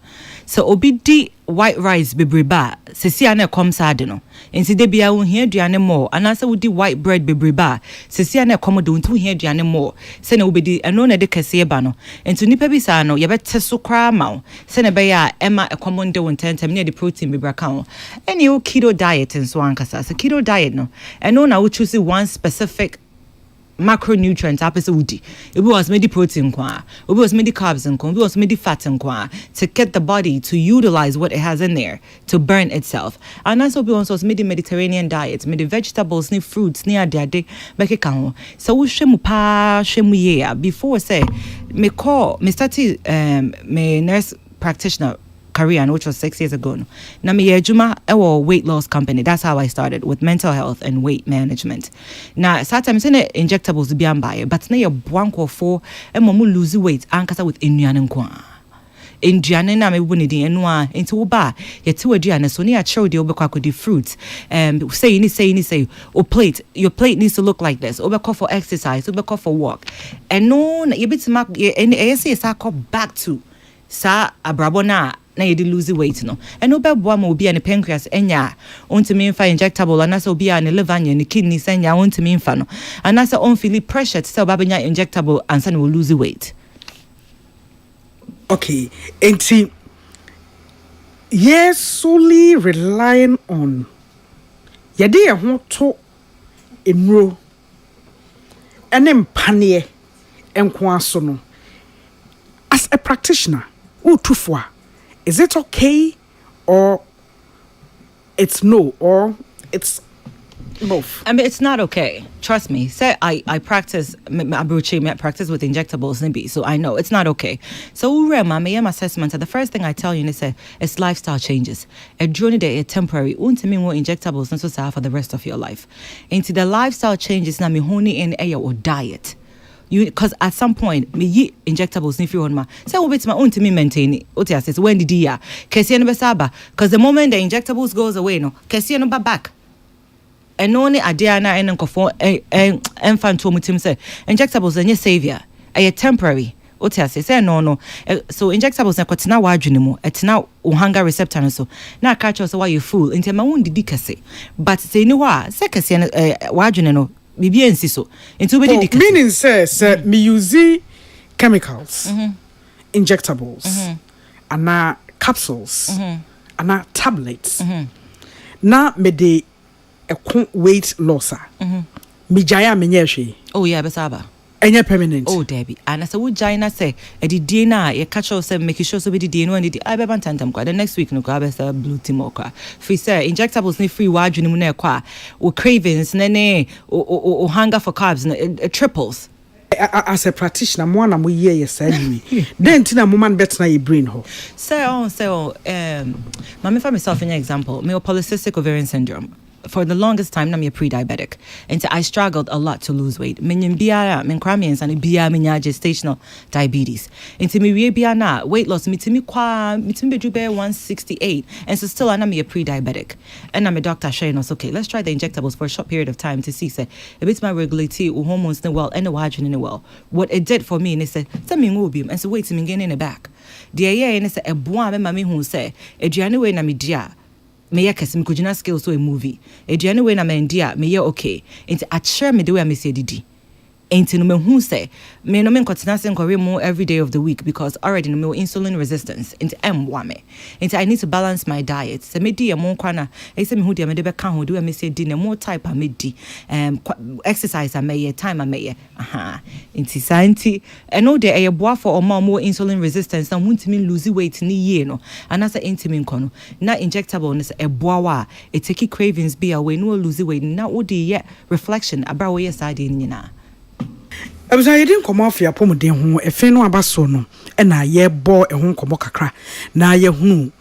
so obi di white rice bebreba sesi ana kom sade no enti de bia wo hia aduane more and I say we di white bread bebreba sesi ana kom do ntu hia aduane more se na obedi eno na de kese ba no enti nipa bi sa no ye bete so kra ma se na be ya ema ekomon de won tentem na de protein bebra kan any keto diet and so ankasa so keto diet no eno na wo choose one specific macronutrients apese udi it was made protein kwa it was made carbs and it was made fat and kwa to get the body to utilize what it has in there to burn itself and that's what we also made Mediterranean diets made vegetables ni fruits ni ade make kan so we shemu ye before say me started me nurse practitioner career which was 6 years ago na me yejuma ewo weight loss company that's how I started with mental health and weight management na sometimes in injectables bi ambaye but na ye bwanko for emomu lose weight ankasa with enuane nkwa enduane na me buni di enu a enti wo ba ye ti waduane so na ya chew de obekwa kodi fruits say your plate needs to look like this obekwa for exercise obekwa for walk and no na ye bitima ye say sa call back to sa abrabona na you lose weight no and obeboa ma obi an pancreas enya ontimi mfa injectable and so obi an liver anya ni kidney senya ontimi mfa no and so on feel pressure to say obabenya injectable and so will lose weight okay enti yes solely relying on yede ye ho to enro enem panie enko aso no as a practitioner utufwa is it okay or it's no or it's both? I mean, it's not okay. Trust me. Say I practice with injectables maybe, so I know it's not okay. So my assessment, the first thing I tell you is it's lifestyle changes. A journey that is temporary. Won't mean more injectables and so for the rest of your life. Into the lifestyle changes na me honey in air or diet. Because at some point me injectables if you want ma say we bit my own to me maintain it otia says when did ya kesi no besaba because the moment the injectables goes away no kesi no back and no ni adia na en nkofo enfanto mutim say injectables any savior a temporary otia say no so injectables na kwatena wadwene mu etena hunger receptor so na catch us why you fool into my own didi kese but say ni wa say kese wadwene no bibi ensi so into meaning says me use chemicals injectables and capsules and tablets na me de weight loss me jaya me nyehwe oh yeah besaba enya permanent oh Debbie and as a would China say edi na ye catch us make sure so be di no and di I be bantantam kwa the next week no kwa be say blue timoka free say injectables ni free waju ni mu na kwa o cravings ne o hunger for carbs it triples as a practitioner mo na mo ye anyway then tina mo man bet na your brain ho say mama for myself an example me polycystic ovarian syndrome. For the longest time, I'm a pre-diabetic, and so I struggled a lot to lose weight. Minyin biara, min kramiens and biya minya gestational diabetes. And to me, we biya na weight loss. Me to me 168, and so still I'm a pre-diabetic. And I'm a doctor showing us okay, let's try the injectables for a short period of time to see say if it's my regulatory hormones in well and the hydrogen in the well. What it did for me, and it said something will be, and so wait to me getting in the back. The and it said a boy me who say a January na media. Me yakes me kujina skills to a movie. Aduane we na mendia me ye okay. Enti a share me the way me say didi. enti no mehu say me no me nkotena se nkore mu every day of the week because already no me insulin resistance enti emwa me enti I need to balance my diet se me di mo kwa na e se me hu de me de be ka ho de me say di na more type a me di exercise a me time a me aha enti santi eno de e boa for more insulin resistance na huntimi lose weight ni ye no anasa enti nkono na injectable no se e boa wa e take cravings be away no lose weight na wo de ye reflection about where side nyina abusa yedin komo afia pomden ho efe no abaso no e na ye bo e ho komo kakra na ye hunu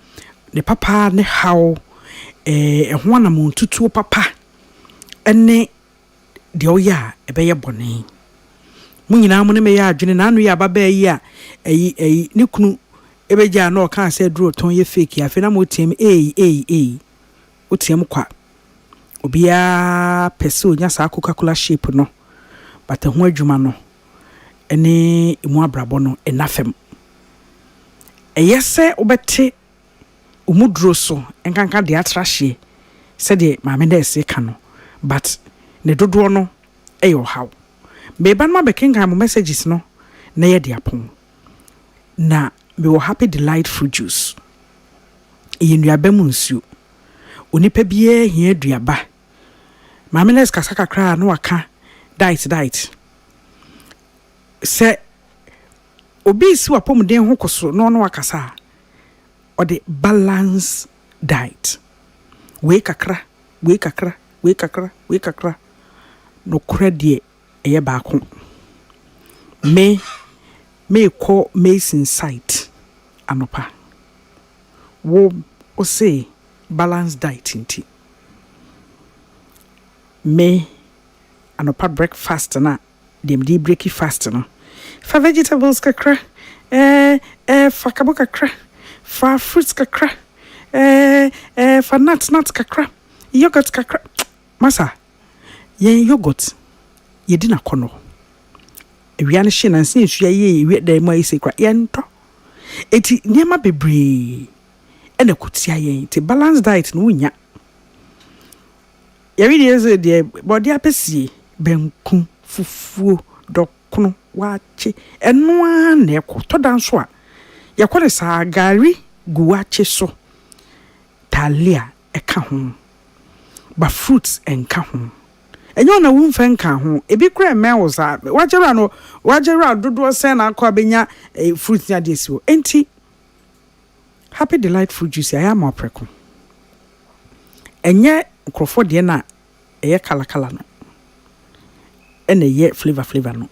ne papa ne hawo ho na mo tutuo papa ene de oya e be ye bone mu nyina mo ne me ya adwene na anu ya baba yi a ne kunu e be ja na o kan se duro ton ye fake afi na mo tiem o tiem kwa obia pese onya sa Coca-Cola shape no but ho adwuma no ene emu abrabo no enafem eyese obete omudro so enkanka de atrahye se de maame de ese ka no but ne dodo no eyo haw me ban ma bekenga mo messages no na ye de apon na me wo happy delight fruit juice enuaba mu nsuo onipa biye hia aduaba maame les kasaka kra no aka diet se obi si wa pomden ho koso no akasa o de balance diet we kakra no kredie eye ba ko me ko mason site anopa wo o say balance diet inti me anopa breakfast na dem di break fast no fa vegetables kakra fa kabo kakra fa fruits kakra fa nuts kakra yogurt kakra masa yen yogurt yedina kono ewia ne hye na nse esu ye ewie da mu ayise kwa yen to eti niema bebre ene kutia yen ti balance diet no nya yari de body apesi benku fufuo dokono wache eno na ekoto danso a yakore sa gari guwache so talia eka ho ba fruits enka ho enyo na wumfa nka ho ebi kura mewoza wajera dodo se na akwa benya fruits ya desiwo enti happy delight fruit juice ya ma preko enye krofo de na eye kala no ene ye flavor no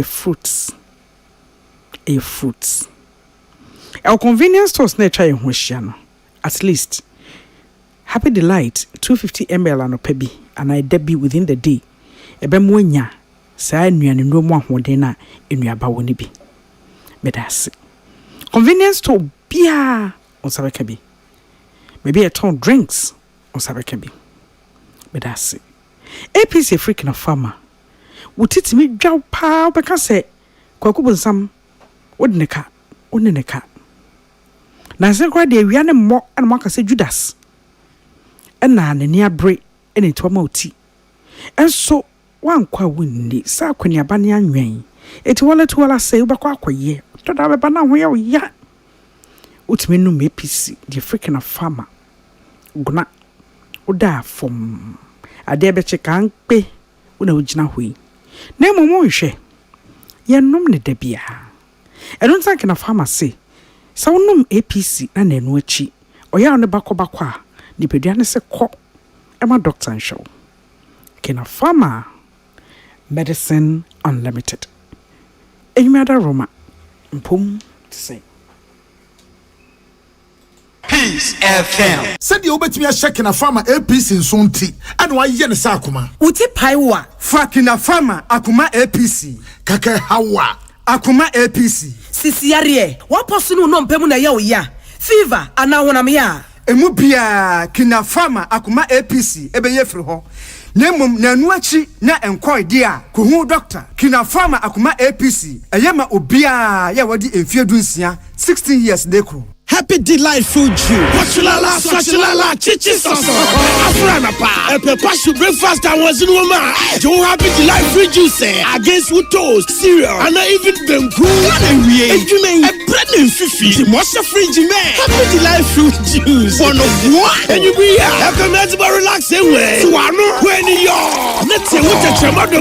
fruits our convenience stores na try ho hia no at least happy delight 250 ml anopa bi and I debi within the day ebe mo nya saa nuane no mo ahoden na enuaba woni bi medase convenience store bia on sabeka bi maybe a ton drinks on sabeka bi medase APC freaking farmer wotitimi dwaw pa obeka se kwakubonsam wodneka oneneka na se kwa de awia ne mo ana maka se Judas ena ne ni abre ene to ma oti enso wankwa wonni sa kwani aba ne anwen eti wala se ubakwa akwaye to da beba na ho ya oya utimi no APC the freaking farmer guna oda fom ade be cheka npe una ugina hoi na momo hwe yenom ne da bia eno ntanke na pharmacy sa wonom APC na nenu achi oya ne bakwa ni pedua ne se kɔ ema doctor show kena pharma medicine unlimited enyimada roma Mpom Te Sen Peace FM. Said you bet me a check in a farmer APC in Sunti, and why yen sakuma. Uti paiwa fakina farmer akuma APC Kake hawa akuma APC sisiarie waposunu no mpemu na ya oya fever ana honamia emu bia kina farmer akuma APC ebeye firi ho nemum nanu achi na enkoi dia kuhu doctor kina farmer akuma APC eyema obia ya wadi emfie dunsia 16 years dekro Happy Delight Fruit Juice. Wachulala, swachulala, chichi soso. Afrana pa. Pashu breakfast and was in woman. Joe Happy Delight Fruit Juice. Against with toast, cereal, and even them cool. And we ain't a bread and fifi. What's the fridge, man? Happy Delight Fruit Juice. One of what? And you be here. I come out to relax anyway. So I know when you're. Let's say what a chamado.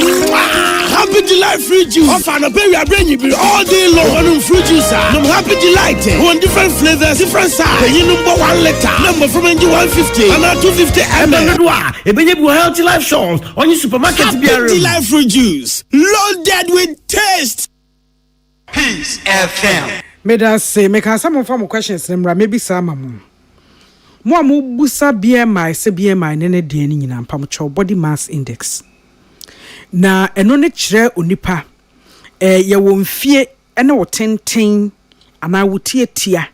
Happy Delight Fruit Juice. Off and a baby, I bring you all day long on fruit juice. I'm Happy Delight. One different flavors, different size. You number 1 liter. Number from NG 150. And now 250 ml. If you have healthy life shows on your supermarket, Happy Delight Fruit Juice. Loaded with taste. Peace FM. Made us say, make us some form of questions, maybe some. More busa BMI, say BMI, nene DNA in Mpom body mass index. Na enone chere onipa ye wo mfie ene wo tenten ana wo tietia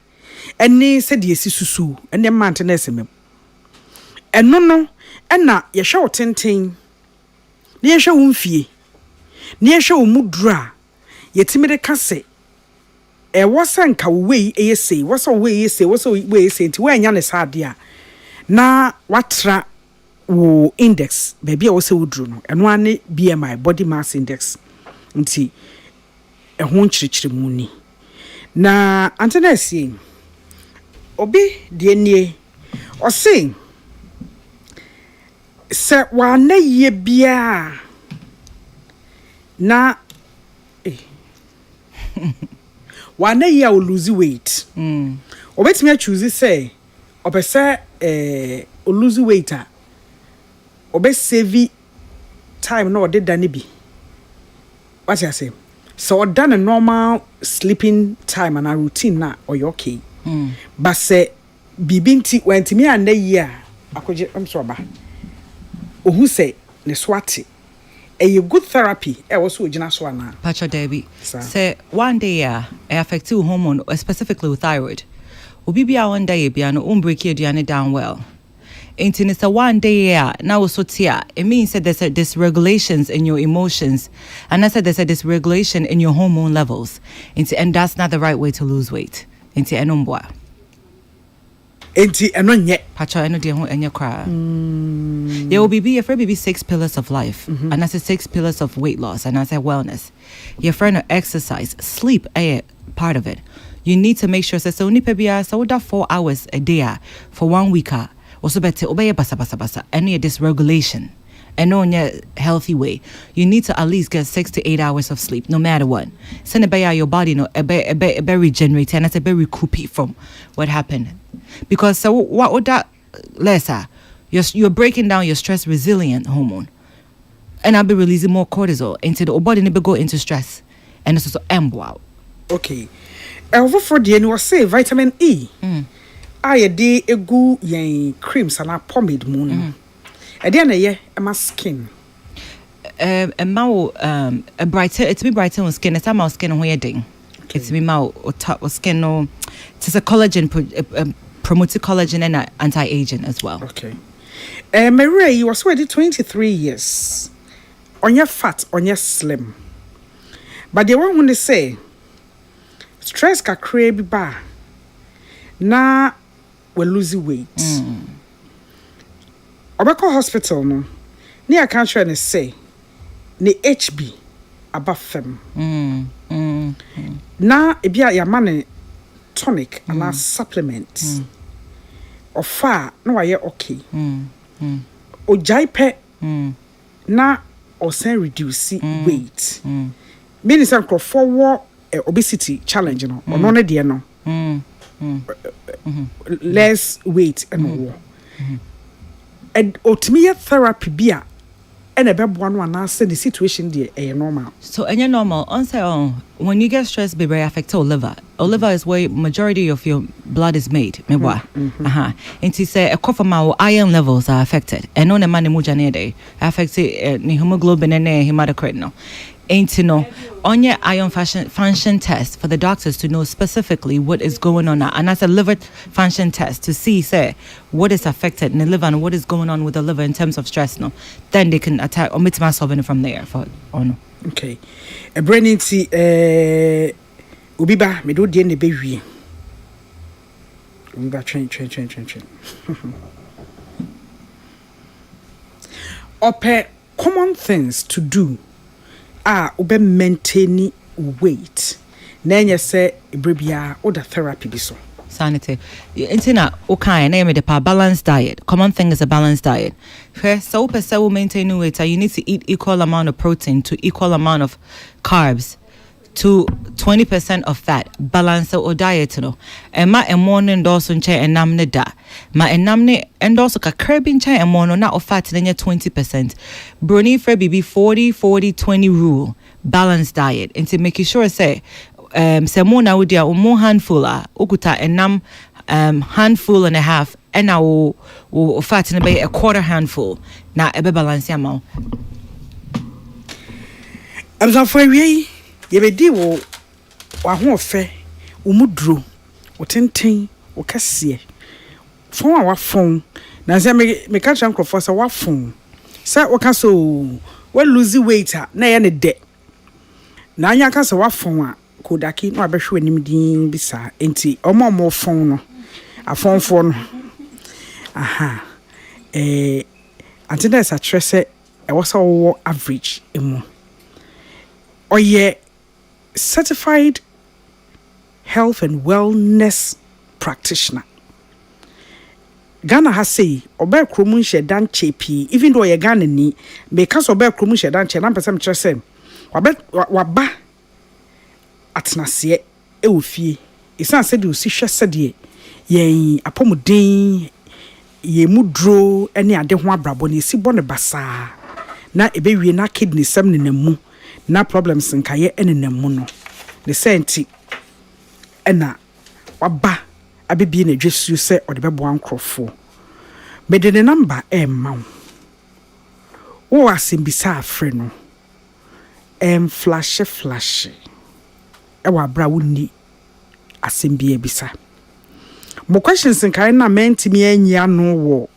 ene se de esisusu ene mante na esem eno no ena ye hwe wo tenten ne ye hwe wo mfie ne ye hwe wo mudura ye timide kase wosanka wo wei eyese woso wei eyese woso wei eyese nti wo anya ne sade a na watra wo index baby a wo se wudru no eno ane BMI body mass index nti ehun nchirichiri mu ni na antena sie obi de nie o se wa na ye bia na wa na ye o lose weight obetime choose say opese o lose weight a obe save time no de dane bi what you say so done a normal sleeping time and a routine na or you okay but say bibinti went me and year akoje am so ba ohu say ne swati a good therapy e was so gina so na Pacha Debbie say one day affect you hormone specifically with thyroid obi bia one day bia no break your down well. Ain't it's a one day now so tia it means that there's a dysregulations in your emotions and I said there's a dysregulation in your hormone levels and that's not the right way to lose weight into enomboa enti eno nye pacha eno de ho enye kra there will be afraid be 6 pillars of life and that's 6 pillars of weight loss and I said wellness your friend exercise sleep a part of it you need to make sure so ni pebia so that 4 hours a day for 1 week also better obey basa any dysregulation and on your healthy way you need to at least get 6 to 8 hours of sleep no matter what send it by your body no a be regenerate and it's a be recoup from what happened because so what would that lesser you're breaking down your stress resilient hormone and I'll be releasing more cortisol into the body and go into stress and it's also wow okay over for the annual say vitamin E I de egu yen creams and a pomade moon. E de na ye e skin. A mau a brighter it's me brighter on skin. It's my skin on wedding. It's me mau or top or skin no. It's a collagen promotes collagen and anti-aging as well. Okay. Maria, you was already 23 years. On your fat, on your slim. But the one when they say stress ka crave ba na we lose weight. Obeko hospital no. Ni aka try na say ni HB above fem. Na ebia ya mane tonic and supplement. Ofa na wa ye okay. Ojai pe na o sen reduce weight. Meaning some for obesity challenge no. Ono na de no. Less weight and more. And otimia therapy bia and a bebo no na say the situation there normal. So any normal on say when you get stressed be very affect your liver. Our liver is where majority of your blood is made. And to say a cough my iron levels are affected. And on the man mujanede affected hemoglobin and hematocrit no. Ain't to know on your iron function test for the doctors to know specifically what is going on now. And that's a liver function test to see, say, what is affected in the liver and what is going on with the liver in terms of stress. No, then they can attack or meet myself in from there. For or no. Okay, a brain see ubiba me do the baby. We got train. Ope common things to do ube maintain weight. Nenya say bribia oda therapy biso. Sanity. Intina okay name it a balanced diet. Common thing is a balanced diet. First, so will maintain weight. You need to eat equal amount of protein to equal amount of carbs to 20% of fat. Balance or diet no. And my morning also nche enamne da. My enamne and also ka curbing nche emono na of fat in 20%. Bruni for BB 40-40-20 rule. Balanced diet. And to make sure say semona udia umo handful ukuta enam handful and a half and now fat in a quarter handful na ebe balance amount. I'm so for we yebedi wo ho fe umudro wotenten wokase fon a wafon na se me catch ankrofo se wafon se wokaso we lose weight na ye ne de na anya ka se wafon a kodaki no abehwe anim din bisa enti omo fon no afonfo no aha antina sa trese e was all average emu oye certified health and wellness practitioner. Ghana has say obe kromu she dan chepi even though ye Ghana ni because obe kromu she dan che na person try say waba atnase e ofie isan say de osi hwe sede yen apomuden ye mudro ene ade ho abrabo na esi bo ne basa na ebe wie na kidney sem ne namu na problems nkaye ene namu no the senti ena waba abebi na dwesu se ode bebo ankrofo mede ne number mawo wo asimbisa afre no flash e wa bra woni asembia bisa mo questions nkaye na mentimi anya no wo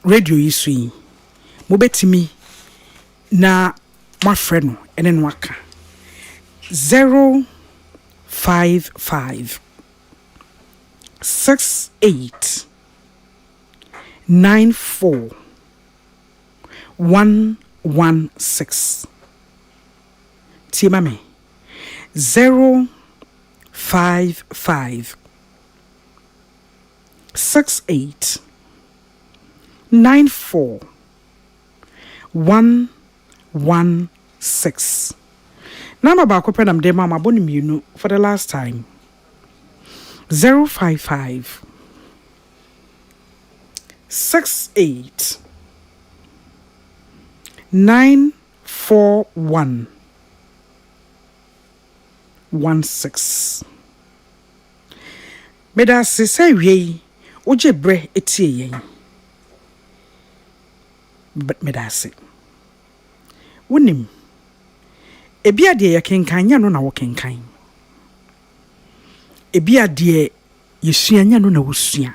radio yisu yi mo betimi na my friend ene no aka 055 68 94 116 Timame 055 68 94 116 Number ba ko penam de mama boni mienu for the last time 055 68 941 16 Meda se say we oje bre etie yen meda se wonim ebia de ye kenkanya no na wo kenkan ebia de yesuanya no na wosua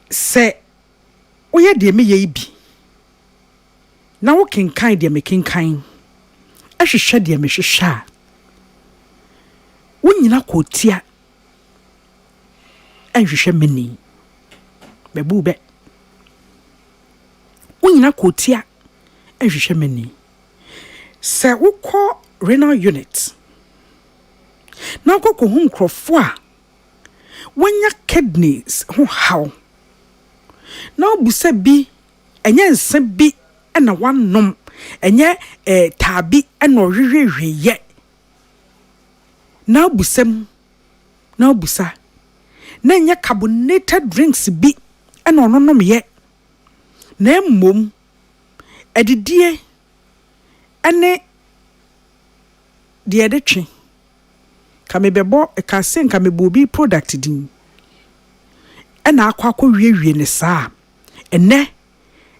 se oye de me ye bi na wo kenkan de me kenkan ahwehwe de me hwehwa wonyina kotia ahwehwe meni bebu be wonyina kotia ahwehwe meni se wokọ renal unit na kokko hu nkrofo a wonya kidneys ho haw na obusa bi enye nse bi na wanom enye tabi na ohwehwehweye na obusam na obusa na enye carbonated drinks bi na ononom ye na mmom edidie ene de twe kamebebo ekasen kamebobi product din ena akwa wiewie ne saa ene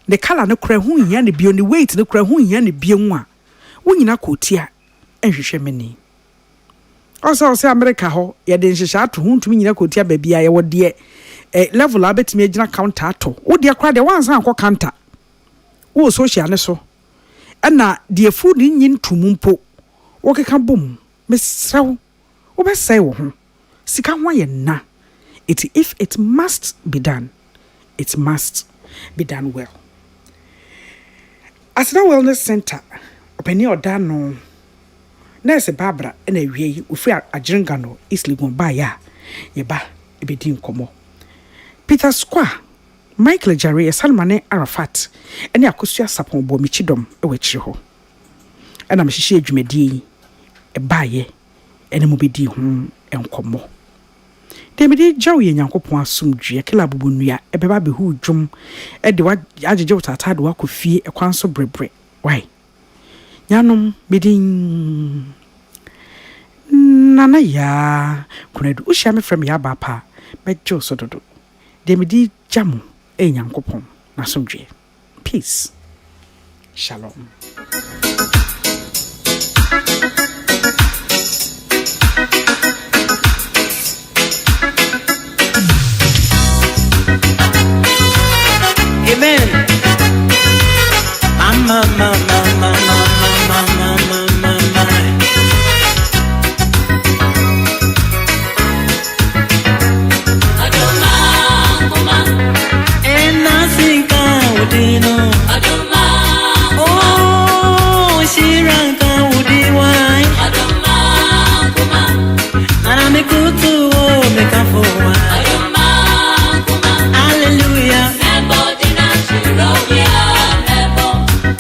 ne kala ne kra hu hia ne bio ne weight ne kra hu hia ne bio a wonyina kotia enhwehwe meni also America ho ye de nhihya ato hu ntumi nyina kotia babia ye wode level abetimi agina counter ato wode kra de wansan akọ counter wo social ne so ena de food nyin tumumpo wokeka bom mesraw wobɛsɛe wo ho sika ho yɛ na if it must be done it must be done well. Asada Wellness Center openi odano nurse Barbara na wie ofi agiringa no Eastleigh ba ya ye ba ebedi nkomo Peter Square Michael Jare Salmane Arafat ene akosua sapon bo michidom e wachiri ho ana mehihye adwumadi e baaye ene mo bedi ho enkomo Demidi jaw ye nyankopon asomdwe kila bubunua ebeba behu dwom e de agege utata de wakofie e kwanso brebre why nyanom bidin Nana Yaa Konadu ushia me frem ya ba pa bejo so dodo Demidi jamu e nyankopon asomdwe peace shalom. Amen. Mama, mama, mama, mama, mama, mama. Adoma, mama. And nothing can within